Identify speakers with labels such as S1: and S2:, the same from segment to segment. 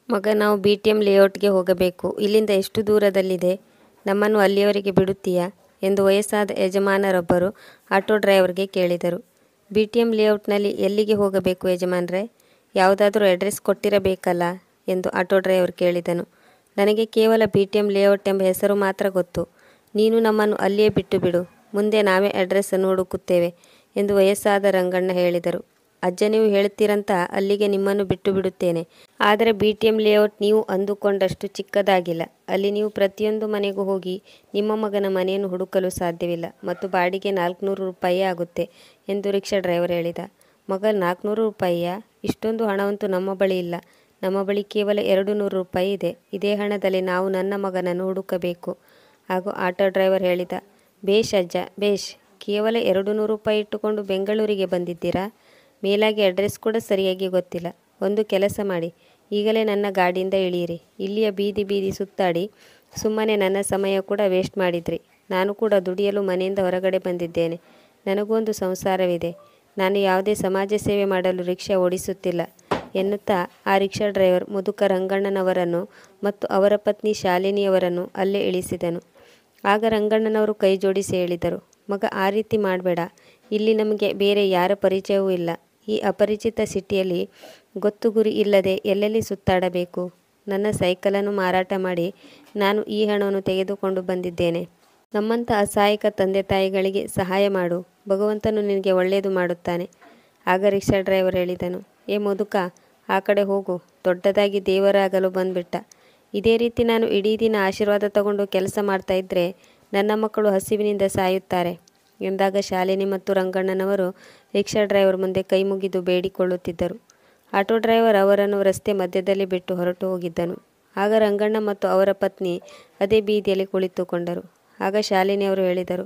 S1: ಮಗ, ನಾವು BTM ಲೇಔಟ್ಗೆ ಹೋಗಬೇಕು. ಇಲ್ಲಿಂದ ಎಷ್ಟು ದೂರದಲ್ಲಿದೆ? ನಮ್ಮನ್ನು ಅಲ್ಲಿಯವರೆಗೆ ಬಿಡುತ್ತೀಯಾ ಎಂದು ವಯಸ್ಸಾದ ಯಜಮಾನರೊಬ್ಬರು ಆಟೋ ಡ್ರೈವರ್ಗೆ ಕೇಳಿದರು. BTM ಲೇಔಟ್ನಲ್ಲಿ ಎಲ್ಲಿಗೆ ಹೋಗಬೇಕು ಯಜಮಾನ್ರೆ? ಯಾವುದಾದರೂ ಅಡ್ರೆಸ್ ಕೊಟ್ಟಿರಬೇಕಲ್ಲ ಎಂದು ಆಟೋ ಡ್ರೈವರ್ ಕೇಳಿದನು. ನನಗೆ ಕೇವಲ BTM ಲೇಔಟ್ ಎಂಬ ಹೆಸರು ಮಾತ್ರ ಗೊತ್ತು. ನೀನು ನಮ್ಮನ್ನು ಅಲ್ಲಿಯೇ ಬಿಟ್ಟು ಬಿಡು. ಮುಂದೆ ನಾವೇ ಅಡ್ರೆಸ್ಸನ್ನು ಹುಡುಕುತ್ತೇವೆ ಎಂದು ವಯಸ್ಸಾದ ರಂಗಣ್ಣ ಹೇಳಿದರು. ಅಜ್ಜ, ನೀವು ಹೇಳ್ತೀರಂತ ಅಲ್ಲಿಗೆ ನಿಮ್ಮನ್ನು ಬಿಟ್ಟು ಬಿಡುತ್ತೇನೆ. ಆದರೆ BTM ಲೇಔಟ್ ನೀವು ಅಂದುಕೊಂಡಷ್ಟು ಚಿಕ್ಕದಾಗಿಲ್ಲ. ಅಲ್ಲಿ ನೀವು ಪ್ರತಿಯೊಂದು ಮನೆಗೂ ಹೋಗಿ ನಿಮ್ಮ ಮಗನ ಮನೆಯನ್ನು ಹುಡುಕಲು ಸಾಧ್ಯವಿಲ್ಲ ಮತ್ತು ಬಾಡಿಗೆ 400 ರೂಪಾಯಿ ಆಗುತ್ತೆ ಎಂದು ರಿಕ್ಷಾ ಡ್ರೈವರ್ ಹೇಳಿದ. ಮಗ, 400 ರೂಪಾಯಿಯಾ? ಇಷ್ಟೊಂದು ಹಣವಂತೂ ನಮ್ಮ ಬಳಿ ಇಲ್ಲ. ನಮ್ಮ ಬಳಿ ಕೇವಲ 200 ರೂಪಾಯಿ ಇದೆ. ಇದೇ ಹಣದಲ್ಲಿ ನಾವು ನನ್ನ ಮಗನನ್ನು ಹುಡುಕಬೇಕು. ಹಾಗೂ ಆಟೋ ಡ್ರೈವರ್ ಹೇಳಿದ. ಬೇಷ್ ಅಜ್ಜ, ಬೇಷ್. ಕೇವಲ 200 ರೂಪಾಯಿ ಇಟ್ಟುಕೊಂಡು ಬೆಂಗಳೂರಿಗೆ ಬಂದಿದ್ದೀರಾ? ಮೇಲಾಗಿ ಅಡ್ರೆಸ್ ಕೂಡ ಸರಿಯಾಗಿ ಗೊತ್ತಿಲ್ಲ. ಒಂದು ಕೆಲಸ ಮಾಡಿ, ಈಗಲೇ ನನ್ನ ಗಾಡಿಯಿಂದ ಇಳಿಯಿರಿ. ಇಲ್ಲಿಯ ಬೀದಿ ಬೀದಿ ಸುತ್ತಾಡಿ ಸುಮ್ಮನೆ ನನ್ನ ಸಮಯ ಕೂಡ ವೇಸ್ಟ್ ಮಾಡಿದ್ರಿ. ನಾನು ಕೂಡ ದುಡಿಯಲು ಮನೆಯಿಂದ ಹೊರಗಡೆ ಬಂದಿದ್ದೇನೆ. ನನಗೂ ಒಂದು ಸಂಸಾರವಿದೆ. ನಾನು ಯಾವುದೇ ಸಮಾಜ ಸೇವೆ ಮಾಡಲು ರಿಕ್ಷಾ ಓಡಿಸುತ್ತಿಲ್ಲ ಎನ್ನುತ್ತಾ ಆ ರಿಕ್ಷಾ ಡ್ರೈವರ್ ಮುದುಕ ರಂಗಣ್ಣನವರನ್ನು ಮತ್ತು ಅವರ ಪತ್ನಿ ಶಾಲಿನಿಯವರನ್ನು ಅಲ್ಲೇ ಇಳಿಸಿದನು. ಆಗ ರಂಗಣ್ಣನವರು ಕೈ ಜೋಡಿಸಿ ಹೇಳಿದರು. ಮಗ, ಆ ರೀತಿ ಮಾಡಬೇಡ. ಇಲ್ಲಿ ನಮಗೆ ಬೇರೆ ಯಾರ ಪರಿಚಯವೂ ಇಲ್ಲ. ಈ ಅಪರಿಚಿತ ಸಿಟಿಯಲ್ಲಿ ಗೊತ್ತು ಗುರಿ ಇಲ್ಲದೆ ಎಲ್ಲೆಲ್ಲಿ ಸುತ್ತಾಡಬೇಕು? ನನ್ನ ಸೈಕಲನ್ನು ಮಾರಾಟ ಮಾಡಿ ನಾನು ಈ ಹಣವನ್ನು ತೆಗೆದುಕೊಂಡು ಬಂದಿದ್ದೇನೆ. ನಮ್ಮಂಥ ಅಸಹಾಯಕ ತಂದೆ ತಾಯಿಗಳಿಗೆ ಸಹಾಯ ಮಾಡು. ಭಗವಂತನು ನಿನಗೆ ಒಳ್ಳೆಯದು ಮಾಡುತ್ತಾನೆ. ಆಗ ರಿಕ್ಷಾ ಡ್ರೈವರ್ ಹೇಳಿದನು. ಏ ಮುದುಕ, ಆ ಕಡೆ ಹೋಗು. ದೊಡ್ಡದಾಗಿ ದೇವರಾಗಲು ಬಂದ್ಬಿಟ್ಟ. ಇದೇ ರೀತಿ ನಾನು ಇಡೀ ದಿನ ಆಶೀರ್ವಾದ ತಗೊಂಡು ಕೆಲಸ ಮಾಡ್ತಾ ಇದ್ದರೆ ನನ್ನ ಮಕ್ಕಳು ಹಸಿವಿನಿಂದ ಸಾಯುತ್ತಾರೆ ಎಂದಾಗ ಶಾಲಿನಿ ಮತ್ತು ರಂಗಣ್ಣನವರು ರಿಕ್ಷಾ ಡ್ರೈವರ್ ಮುಂದೆ ಕೈ ಮುಗಿದು ಬೇಡಿಕೊಳ್ಳುತ್ತಿದ್ದರು. ಆಟೋ ಡ್ರೈವರ್ ಅವರನ್ನು ರಸ್ತೆ ಮಧ್ಯದಲ್ಲಿ ಬಿಟ್ಟು ಹೊರಟು ಹೋಗಿದ್ದನು. ಆಗ ರಂಗಣ್ಣ ಮತ್ತು ಅವರ ಪತ್ನಿ ಅದೇ ಬೀದಿಯಲ್ಲಿ ಕುಳಿತುಕೊಂಡರು. ಆಗ ಶಾಲಿನಿ ಅವರು ಹೇಳಿದರು.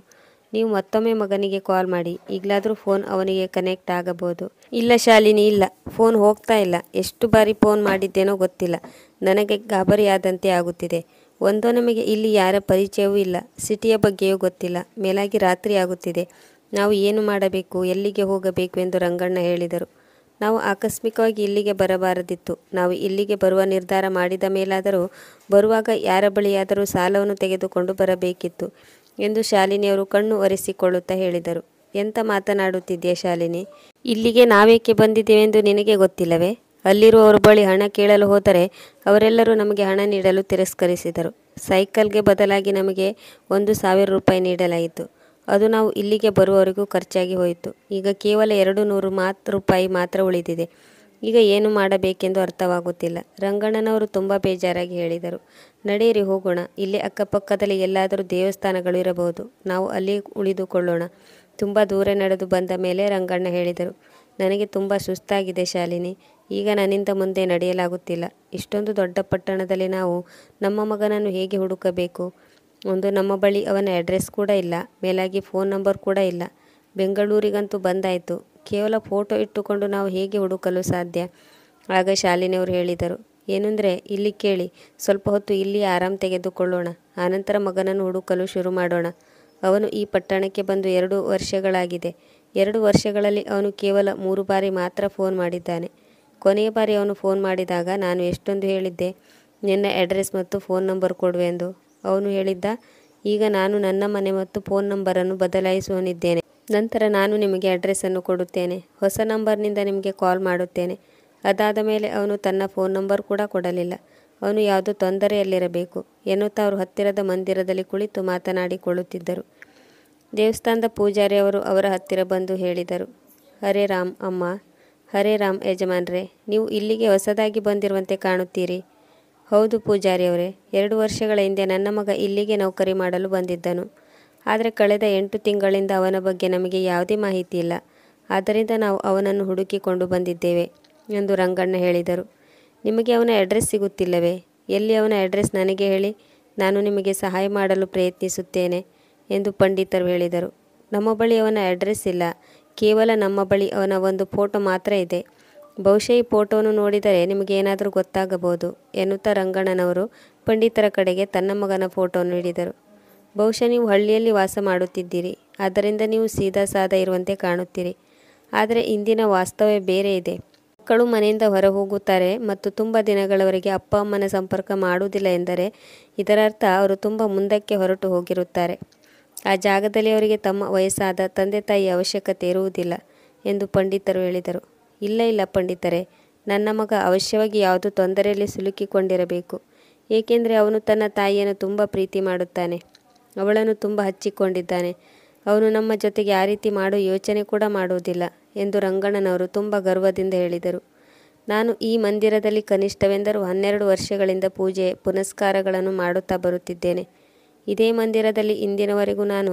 S1: ನೀವು ಮತ್ತೊಮ್ಮೆ ಮಗನಿಗೆ ಕಾಲ್ ಮಾಡಿ. ಈಗಲಾದರೂ ಫೋನ್ ಅವನಿಗೆ ಕನೆಕ್ಟ್ ಆಗಬಹುದು. ಇಲ್ಲ ಶಾಲಿನಿ, ಇಲ್ಲ. ಫೋನ್ ಹೋಗ್ತಾ ಇಲ್ಲ. ಎಷ್ಟು ಬಾರಿ ಫೋನ್ ಮಾಡಿದ್ದೇನೋ ಗೊತ್ತಿಲ್ಲ. ನನಗೆ ಗಾಬರಿಯಾದಂತೆ ಆಗುತ್ತಿದೆ. ಒಂದೋ ನಮಗೆ ಇಲ್ಲಿ ಯಾರ ಪರಿಚಯವೂ ಇಲ್ಲ, ಸಿಟಿಯ ಬಗ್ಗೆಯೂ ಗೊತ್ತಿಲ್ಲ. ಮೇಲಾಗಿ ರಾತ್ರಿ ಆಗುತ್ತಿದೆ. ನಾವು ಏನು ಮಾಡಬೇಕು, ಎಲ್ಲಿಗೆ ಹೋಗಬೇಕು ಎಂದು ರಂಗಣ್ಣ ಹೇಳಿದರು. ನಾವು ಆಕಸ್ಮಿಕವಾಗಿ ಇಲ್ಲಿಗೆ ಬರಬಾರದಿತ್ತು. ನಾವು ಇಲ್ಲಿಗೆ ಬರುವ ನಿರ್ಧಾರ ಮಾಡಿದ ಮೇಲಾದರೂ ಬರುವಾಗ ಯಾರ ಬಳಿಯಾದರೂ ಸಾಲವನ್ನು ತೆಗೆದುಕೊಂಡು ಬರಬೇಕಿತ್ತು ಎಂದು ಶಾಲಿನಿಯವರು ಕಣ್ಣು ಒರೆಸಿಕೊಳ್ಳುತ್ತಾ ಹೇಳಿದರು. ಎಂತ ಮಾತನಾಡುತ್ತಿದ್ದೀಯ ಶಾಲಿನಿ? ಇಲ್ಲಿಗೆ ನಾವೇಕೆ ಬಂದಿದ್ದೇವೆಂದು ನಿನಗೆ ಗೊತ್ತಿಲ್ಲವೇ? ಅಲ್ಲಿರುವವರ ಬಳಿ ಹಣ ಕೇಳಲು ಹೋದರೆ ಅವರೆಲ್ಲರೂ ನಮಗೆ ಹಣ ನೀಡಲು ತಿರಸ್ಕರಿಸಿದರು. ಸೈಕಲ್ಗೆ ಬದಲಾಗಿ ನಮಗೆ 1,000 ರೂಪಾಯಿ ನೀಡಲಾಯಿತು. ಅದು ನಾವು ಇಲ್ಲಿಗೆ ಬರುವವರೆಗೂ ಖರ್ಚಾಗಿ ಹೋಯಿತು. ಈಗ ಕೇವಲ 200 ರೂಪಾಯಿ ಮಾತ್ರ ಉಳಿದಿದೆ. ಈಗ ಏನು ಮಾಡಬೇಕೆಂದು ಅರ್ಥವಾಗುತ್ತಿಲ್ಲ. ರಂಗಣ್ಣನವರು ತುಂಬ ಬೇಜಾರಾಗಿ ಹೇಳಿದರು. ನಡೆಯಿರಿ, ಹೋಗೋಣ. ಇಲ್ಲಿ ಅಕ್ಕಪಕ್ಕದಲ್ಲಿ ಎಲ್ಲಾದರೂ ದೇವಸ್ಥಾನಗಳು ಇರಬಹುದು. ನಾವು ಅಲ್ಲಿ ಉಳಿದುಕೊಳ್ಳೋಣ. ತುಂಬ ದೂರ ನಡೆದು ಬಂದ ಮೇಲೆ ರಂಗಣ್ಣ ಹೇಳಿದರು. ನನಗೆ ತುಂಬ ಸುಸ್ತಾಗಿದೆ ಶಾಲಿನಿ. ಈಗ ನನ್ನಿಂದ ಮುಂದೆ ನಡೆಯಲಾಗುತ್ತಿಲ್ಲ. ಇಷ್ಟೊಂದು ದೊಡ್ಡ ಪಟ್ಟಣದಲ್ಲಿ ನಾವು ನಮ್ಮ ಮಗನನ್ನು ಹೇಗೆ ಹುಡುಕಬೇಕು? ಒಂದು, ನಮ್ಮ ಬಳಿ ಅವನ ಅಡ್ರೆಸ್ ಕೂಡ ಇಲ್ಲ. ಮೇಲಾಗಿ ಫೋನ್ ನಂಬರ್ ಕೂಡ ಇಲ್ಲ. ಬೆಂಗಳೂರಿಗಂತೂ ಬಂದಾಯಿತು. ಕೇವಲ ಫೋಟೋ ಇಟ್ಟುಕೊಂಡು ನಾವು ಹೇಗೆ ಹುಡುಕಲು ಸಾಧ್ಯ? ಆಗ ಶಾಲಿನಿಯವರು ಹೇಳಿದರು. ಏನಂದರೆ, ಇಲ್ಲಿ ಕೇಳಿ. ಸ್ವಲ್ಪ ಹೊತ್ತು ಇಲ್ಲಿ ಆರಾಮ್ ತೆಗೆದುಕೊಳ್ಳೋಣ. ಆನಂತರ ಮಗನನ್ನು ಹುಡುಕಲು ಶುರು ಮಾಡೋಣ. ಅವನು ಈ ಪಟ್ಟಣಕ್ಕೆ ಬಂದು 2 ವರ್ಷಗಳಾಗಿದೆ. 2 ವರ್ಷಗಳಲ್ಲಿ ಅವನು ಕೇವಲ 3 ಬಾರಿ ಮಾತ್ರ ಫೋನ್ ಮಾಡಿದ್ದಾನೆ. ಕೊನೆಯ ಬಾರಿ ಅವನು ಫೋನ್ ಮಾಡಿದಾಗ ನಾನು ಎಷ್ಟೊಂದು ಹೇಳಿದ್ದೆ, ನಿನ್ನ ಅಡ್ರೆಸ್ ಮತ್ತು ಫೋನ್ ನಂಬರ್ ಕೊಡು ಎಂದು. ಅವನು ಹೇಳಿದ್ದ, ಈಗ ನಾನು ನನ್ನ ಮನೆ ಮತ್ತು ಫೋನ್ ನಂಬರನ್ನು ಬದಲಾಯಿಸುವನಿದ್ದೇನೆ. ನಂತರ ನಾನು ನಿಮಗೆ ಅಡ್ರೆಸ್ಸನ್ನು ಕೊಡುತ್ತೇನೆ. ಹೊಸ ನಂಬರ್ನಿಂದ ನಿಮಗೆ ಕಾಲ್ ಮಾಡುತ್ತೇನೆ. ಅದಾದ ಮೇಲೆ ಅವನು ತನ್ನ ಫೋನ್ ನಂಬರ್ ಕೂಡ ಕೊಡಲಿಲ್ಲ. ಅವನು ಯಾವುದೋ ತೊಂದರೆಯಲ್ಲಿರಬೇಕು ಎನ್ನುತ್ತಾ ಅವರು ಹತ್ತಿರದ ಮಂದಿರದಲ್ಲಿ ಕುಳಿತು ಮಾತನಾಡಿಕೊಳ್ಳುತ್ತಿದ್ದರು. ದೇವಸ್ಥಾನದ ಪೂಜಾರಿ ಅವರು ಅವರ ಹತ್ತಿರ ಬಂದು ಹೇಳಿದರು. ಹರೇ ರಾಮ್ ಅಮ್ಮ. ಹರೇ ರಾಮ್ ಯಜಮಾನ್ರೆ, ನೀವು ಇಲ್ಲಿಗೆ ಹೊಸದಾಗಿ ಬಂದಿರುವಂತೆ ಕಾಣುತ್ತೀರಿ. ಹೌದು ಪೂಜಾರಿಯವರೇ. 2 ವರ್ಷಗಳ ಹಿಂದೆ ನನ್ನ ಮಗ ಇಲ್ಲಿಗೆ ನೌಕರಿ ಮಾಡಲು ಬಂದಿದ್ದನು. ಆದರೆ ಕಳೆದ 8 ತಿಂಗಳಿಂದ ಅವನ ಬಗ್ಗೆ ನಮಗೆ ಯಾವುದೇ ಮಾಹಿತಿ ಇಲ್ಲ. ಆದ್ದರಿಂದ ನಾವು ಅವನನ್ನು ಹುಡುಕಿಕೊಂಡು ಬಂದಿದ್ದೇವೆ ಎಂದು ರಂಗಣ್ಣ ಹೇಳಿದರು. ನಿಮಗೆ ಅವನ ಅಡ್ರೆಸ್ ಸಿಗುತ್ತಿಲ್ಲವೇ? ಎಲ್ಲಿ ಅವನ ಅಡ್ರೆಸ್ ನನಗೆ ಹೇಳಿ. ನಾನು ನಿಮಗೆ ಸಹಾಯ ಮಾಡಲು ಪ್ರಯತ್ನಿಸುತ್ತೇನೆ ಎಂದು ಪಂಡಿತರು ಹೇಳಿದರು. ನಮ್ಮ ಬಳಿ ಅವನ ಅಡ್ರೆಸ್ ಇಲ್ಲ. ಕೇವಲ ನಮ್ಮ ಬಳಿ ಅವನ ಒಂದು ಫೋಟೋ ಮಾತ್ರ ಇದೆ. ಬಹುಶಃ ಈ ಫೋಟೋವನ್ನು ನೋಡಿದರೆ ನಿಮಗೆ ಏನಾದರೂ ಗೊತ್ತಾಗಬಹುದು ಎನ್ನುತ್ತಾ ರಂಗಣ್ಣನವರು ಪಂಡಿತರ ಕಡೆಗೆ ತನ್ನ ಮಗನ ಫೋಟೋವನ್ನು ಹಿಡಿದರು. ಬಹುಶಃ ನೀವು ಹಳ್ಳಿಯಲ್ಲಿ ವಾಸ ಮಾಡುತ್ತಿದ್ದೀರಿ. ಆದ್ದರಿಂದ ನೀವು ಸೀದಾ ಸಾದಾ ಇರುವಂತೆ ಕಾಣುತ್ತೀರಿ. ಆದರೆ ಇಂದಿನ ವಾಸ್ತವವೇ ಬೇರೆ ಇದೆ. ಮಕ್ಕಳು ಮನೆಯಿಂದ ಹೊರ ಹೋಗುತ್ತಾರೆ ಮತ್ತು ತುಂಬ ದಿನಗಳವರೆಗೆ ಅಪ್ಪ ಅಮ್ಮನ ಸಂಪರ್ಕ ಮಾಡುವುದಿಲ್ಲ ಎಂದರೆ ಇದರರ್ಥ ಅವರು ತುಂಬ ಮುಂದಕ್ಕೆ ಹೊರಟು ಹೋಗಿರುತ್ತಾರೆ. ಆ ಜಾಗದಲ್ಲಿ ಅವರಿಗೆ ತಮ್ಮ ವಯಸ್ಸಾದ ತಂದೆ ತಾಯಿಯ ಅವಶ್ಯಕತೆ ಇರುವುದಿಲ್ಲ ಎಂದು ಪಂಡಿತರು ಹೇಳಿದರು. ಇಲ್ಲ ಇಲ್ಲ ಪಂಡಿತರೇ, ನನ್ನ ಮಗ ಅವಶ್ಯವಾಗಿ ಯಾವುದೋ ತೊಂದರೆಯಲ್ಲಿ ಸಿಲುಕಿಕೊಂಡಿರಬೇಕು. ಏಕೆಂದರೆ ಅವನು ತನ್ನ ತಾಯಿಯನ್ನು ತುಂಬ ಪ್ರೀತಿ ಮಾಡುತ್ತಾನೆ, ಅವಳನ್ನು ತುಂಬ ಹಚ್ಚಿಕೊಂಡಿದ್ದಾನೆ. ಅವನು ನಮ್ಮ ಜೊತೆಗೆ ಆ ರೀತಿ ಮಾಡೋ ಯೋಚನೆ ಕೂಡ ಮಾಡುವುದಿಲ್ಲ ಎಂದು ರಂಗಣ್ಣನವರು ತುಂಬ ಗರ್ವದಿಂದ ಹೇಳಿದರು. ನಾನು ಈ ಮಂದಿರದಲ್ಲಿ ಕನಿಷ್ಠವೆಂದರೂ 12 ವರ್ಷಗಳಿಂದ ಪೂಜೆ ಪುನಸ್ಕಾರಗಳನ್ನು ಮಾಡುತ್ತಾ ಬರುತ್ತಿದ್ದೇನೆ. ಇದೇ ಮಂದಿರದಲ್ಲಿ ಇಂದಿನವರೆಗೂ ನಾನು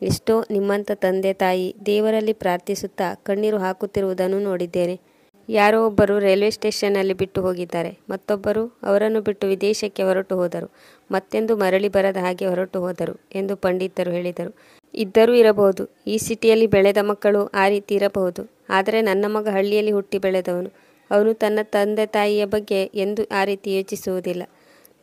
S1: ಎಷ್ಟೋ ನಿಮ್ಮಂಥ ತಂದೆ ತಾಯಿ ದೇವರಲ್ಲಿ ಪ್ರಾರ್ಥಿಸುತ್ತಾ ಕಣ್ಣೀರು ಹಾಕುತ್ತಿರುವುದನ್ನು ನೋಡಿದ್ದೇನೆ. ಯಾರೋ ಒಬ್ಬರು ರೈಲ್ವೆ ಸ್ಟೇಷನ್ನಲ್ಲಿ ಬಿಟ್ಟು ಹೋಗಿದ್ದಾರೆ, ಮತ್ತೊಬ್ಬರು ಅವರನ್ನು ಬಿಟ್ಟು ವಿದೇಶಕ್ಕೆ ಹೊರಟು ಹೋದರು, ಮತ್ತೆಂದು ಮರಳಿ ಬರದ ಹಾಗೆ ಹೊರಟು ಹೋದರು ಎಂದು ಪಂಡಿತರು ಹೇಳಿದರು. ಇದ್ದರೂ ಇರಬಹುದು, ಈ ಸಿಟಿಯಲ್ಲಿ ಬೆಳೆದ ಮಕ್ಕಳು ಆ ರೀತಿ ಇರಬಹುದು. ಆದರೆ ನನ್ನ ಮಗ ಹಳ್ಳಿಯಲ್ಲಿ ಹುಟ್ಟಿ ಬೆಳೆದವನು. ಅವನು ತನ್ನ ತಂದೆ ತಾಯಿಯ ಬಗ್ಗೆ ಎಂದೂ ಆ ರೀತಿ ಯೋಚಿಸುವುದಿಲ್ಲ.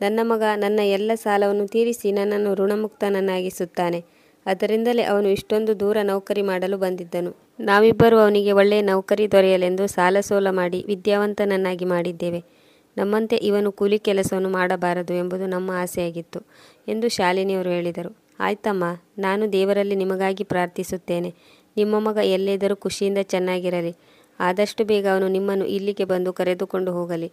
S1: ನನ್ನ ಮಗ ನನ್ನ ಎಲ್ಲ ಸಾಲವನ್ನು ತೀರಿಸಿ ನನ್ನನ್ನು ಋಣಮುಕ್ತನನ್ನಾಗಿಸುತ್ತಾನೆ. ಅದರಿಂದಲೇ ಅವನು ಇಷ್ಟೊಂದು ದೂರ ನೌಕರಿ ಮಾಡಲು ಬಂದಿದ್ದನು. ನಾವಿಬ್ಬರು ಅವನಿಗೆ ಒಳ್ಳೆಯ ನೌಕರಿ ದೊರೆಯಲೆಂದು ಸಾಲ ಸೋಲ ಮಾಡಿ ವಿದ್ಯಾವಂತನನ್ನಾಗಿ ಮಾಡಿದ್ದೇವೆ. ನಮ್ಮಂತೆ ಇವನು ಕೂಲಿ ಕೆಲಸವನ್ನು ಮಾಡಬಾರದು ಎಂಬುದು ನಮ್ಮ ಆಸೆಯಾಗಿತ್ತು ಎಂದು ಶಾಲಿನಿಯವರು ಹೇಳಿದರು. ಆಯ್ತಮ್ಮ, ನಾನು ದೇವರಲ್ಲಿ ನಿಮಗಾಗಿ ಪ್ರಾರ್ಥಿಸುತ್ತೇನೆ. ನಿಮ್ಮ ಮಗ ಎಲ್ಲಿದ್ದರೂ ಖುಷಿಯಿಂದ ಚೆನ್ನಾಗಿರಲಿ. ಆದಷ್ಟು ಬೇಗ ಅವನು ನಿಮ್ಮನ್ನು ಇಲ್ಲಿಗೆ ಬಂದು ಕರೆದುಕೊಂಡು ಹೋಗಲಿ.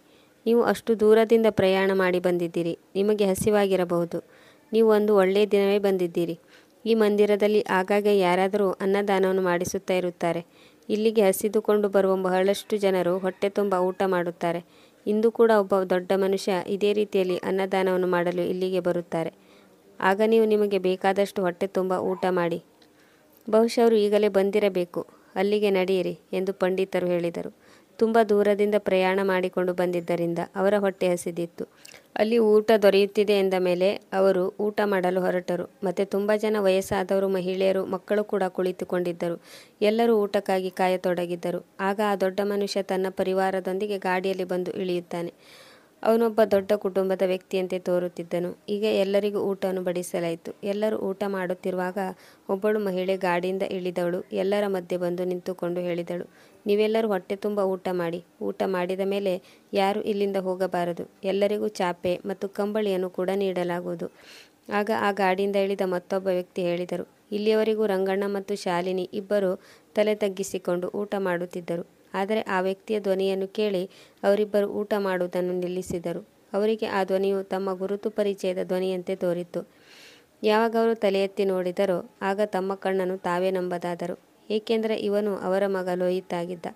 S1: ನೀವು ಅಷ್ಟು ದೂರದಿಂದ ಪ್ರಯಾಣ ಮಾಡಿ ಬಂದಿದ್ದೀರಿ, ನಿಮಗೆ ಹಸಿವಾಗಿರಬಹುದು. ನೀವು ಒಂದು ಒಳ್ಳೆಯ ದಿನವೇ ಬಂದಿದ್ದೀರಿ. ಈ ಮಂದಿರದಲ್ಲಿ ಆಗಾಗ ಯಾರಾದರೂ ಅನ್ನದಾನವನ್ನು ಮಾಡಿಸುತ್ತಾ ಇರುತ್ತಾರೆ. ಇಲ್ಲಿಗೆ ಹಸಿದುಕೊಂಡು ಬರುವ ಬಹಳಷ್ಟು ಜನರು ಹೊಟ್ಟೆ ತುಂಬ ಊಟ ಮಾಡುತ್ತಾರೆ. ಇಂದು ಕೂಡ ಒಬ್ಬ ದೊಡ್ಡ ಮನುಷ್ಯ ಇದೇ ರೀತಿಯಲ್ಲಿ ಅನ್ನದಾನವನ್ನು ಮಾಡಲು ಇಲ್ಲಿಗೆ ಬರುತ್ತಾರೆ. ಆಗ ನೀವು ನಿಮಗೆ ಬೇಕಾದಷ್ಟು ಹೊಟ್ಟೆ ತುಂಬ ಊಟ ಮಾಡಿ. ಬಹುಶಃ ಅವರು ಈಗಲೇ ಬಂದಿರಬೇಕು. ಅಲ್ಲಿಗೆ ನಡೆಯಿರಿ ಎಂದು ಪಂಡಿತರು ಹೇಳಿದರು. ತುಂಬ ದೂರದಿಂದ ಪ್ರಯಾಣ ಮಾಡಿಕೊಂಡು ಬಂದಿದ್ದರಿಂದ ಅವರ ಹೊಟ್ಟೆ ಹಸಿದಿತ್ತು. ಅಲ್ಲಿ ಊಟ ದೊರೆಯುತ್ತಿದೆ ಎಂದ ಮೇಲೆ ಅವರು ಊಟ ಮಾಡಲು ಹೊರಟರು. ಮತ್ತು ತುಂಬ ಜನ ವಯಸ್ಸಾದವರು, ಮಹಿಳೆಯರು, ಮಕ್ಕಳು ಕೂಡ ಕುಳಿತುಕೊಂಡಿದ್ದರು. ಎಲ್ಲರೂ ಊಟಕ್ಕಾಗಿ ಕಾಯತೊಡಗಿದ್ದರು. ಆಗ ಆ ದೊಡ್ಡ ಮನುಷ್ಯ ತನ್ನ ಪರಿವಾರದೊಂದಿಗೆ ಗಾಡಿಯಲ್ಲಿ ಬಂದು ಇಳಿಯುತ್ತಾನೆ. ಅವನೊಬ್ಬ ದೊಡ್ಡ ಕುಟುಂಬದ ವ್ಯಕ್ತಿಯಂತೆ ತೋರುತ್ತಿದ್ದನು. ಈಗ ಎಲ್ಲರಿಗೂ ಊಟವನ್ನು ಬಡಿಸಲಾಯಿತು. ಎಲ್ಲರೂ ಊಟ ಮಾಡುತ್ತಿರುವಾಗ ಒಬ್ಬಳು ಮಹಿಳೆ ಗಾಡಿಯಿಂದ ಇಳಿದವಳು ಎಲ್ಲರ ಮಧ್ಯೆ ಬಂದು ನಿಂತುಕೊಂಡು ಹೇಳಿದಳು, ನೀವೆಲ್ಲರೂ ಹೊಟ್ಟೆ ತುಂಬ ಊಟ ಮಾಡಿ. ಊಟ ಮಾಡಿದ ಮೇಲೆ ಯಾರೂ ಇಲ್ಲಿಂದ ಹೋಗಬಾರದು. ಎಲ್ಲರಿಗೂ ಚಾಪೆ ಮತ್ತು ಕಂಬಳಿಯನ್ನು ಕೂಡ ನೀಡಲಾಗುವುದು. ಆಗ ಆ ಗಾಡಿಯಿಂದ ಇಳಿದ ಮತ್ತೊಬ್ಬ ವ್ಯಕ್ತಿ ಹೇಳಿದರು, ಇಲ್ಲಿಯವರೆಗೂ ರಂಗಣ್ಣ ಮತ್ತು ಶಾಲಿನಿ ಇಬ್ಬರು ತಲೆ ತಗ್ಗಿಸಿಕೊಂಡು ಊಟ ಮಾಡುತ್ತಿದ್ದರು. ಆದರೆ ಆ ವ್ಯಕ್ತಿಯ ಧ್ವನಿಯನ್ನು ಕೇಳಿ ಅವರಿಬ್ಬರು ಊಟ ಮಾಡುವುದನ್ನು ನಿಲ್ಲಿಸಿದರು. ಅವರಿಗೆ ಆ ಧ್ವನಿಯು ತಮ್ಮ ಗುರುತು ಪರಿಚಯದ ಧ್ವನಿಯಂತೆ ತೋರಿತು. ಯಾವಾಗ ಅವರು ತಲೆ ಎತ್ತಿ ನೋಡಿದರೋ ಆಗ ತಮ್ಮ ಕಣ್ಣನ್ನು ತಾವೇ ನಂಬದಾದರು. ಏಕೆಂದರೆ ಇವನು ಅವರ ಮಗ ಲೋಹಿತ್ ಆಗಿದ್ದ.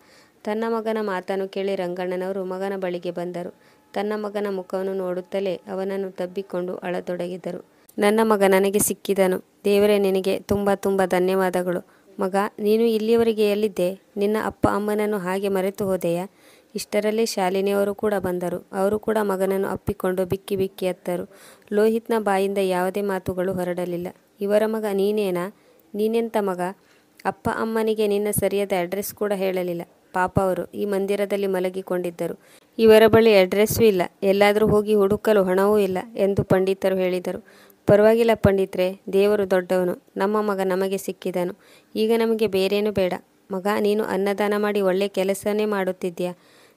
S1: ತನ್ನ ಮಗನ ಮಾತನ್ನು ಕೇಳಿ ರಂಗಣ್ಣನವರು ಮಗನ ಬಳಿಗೆ ಬಂದರು. ತನ್ನ ಮಗನ ಮುಖವನ್ನು ನೋಡುತ್ತಲೇ ಅವನನ್ನು ತಬ್ಬಿಕೊಂಡು ಅಳತೊಡಗಿದರು. ನನ್ನ ಮಗ ನನಗೆ ಸಿಕ್ಕಿದನು. ದೇವರೇ, ನಿನಗೆ ತುಂಬ ತುಂಬ ಧನ್ಯವಾದಗಳು. ಮಗ, ನೀನು ಇಲ್ಲಿಯವರೆಗೆ ಎಲ್ಲಿದ್ದೆ? ನಿನ್ನ ಅಪ್ಪ ಅಮ್ಮನನ್ನು ಹಾಗೆ ಮರೆತು ಹೋದೆಯಾ? ಇಷ್ಟರಲ್ಲೇ ಶಾಲಿನಿಯವರು ಕೂಡ ಬಂದರು. ಅವರು ಕೂಡ ಮಗನನ್ನು ಅಪ್ಪಿಕೊಂಡು ಬಿಕ್ಕಿ ಬಿಕ್ಕಿ ಅತ್ತರು. ಲೋಹಿತ್ನ ಬಾಯಿಂದ ಯಾವುದೇ ಮಾತುಗಳು ಹೊರಡಲಿಲ್ಲ. ಇವರ ಮಗ ನೀನೇನಾ? ನೀನೆಂಥ ಮಗ? ಅಪ್ಪ ಅಮ್ಮನಿಗೆ ನಿನ್ನ ಸರಿಯಾದ ಅಡ್ರೆಸ್ ಕೂಡ ಹೇಳಲಿಲ್ಲ. ಪಾಪ, ಅವರು ಈ ಮಂದಿರದಲ್ಲಿ ಮಲಗಿಕೊಂಡಿದ್ದರು. ಇವರ ಬಳಿ ಅಡ್ರೆಸ್ಸೂ ಇಲ್ಲ, ಎಲ್ಲಾದರೂ ಹೋಗಿ ಹುಡುಕಲು ಹಣವೂ ಇಲ್ಲ ಎಂದು ಪಂಡಿತರು ಹೇಳಿದರು. ಪರವಾಗಿಲ್ಲ ಪಂಡಿತ್ರೆ, ದೇವರು ದೊಡ್ಡವನು. ನಮ್ಮ ಮಗ ನಮಗೆ ಸಿಕ್ಕಿದನು. ಈಗ ನಮಗೆ ಬೇರೇನೂ ಬೇಡ. ಮಗ, ನೀನು ಅನ್ನದಾನ ಮಾಡಿ ಒಳ್ಳೆ ಕೆಲಸನೇ ಮಾಡುತ್ತಿದ್ದೀಯಾ.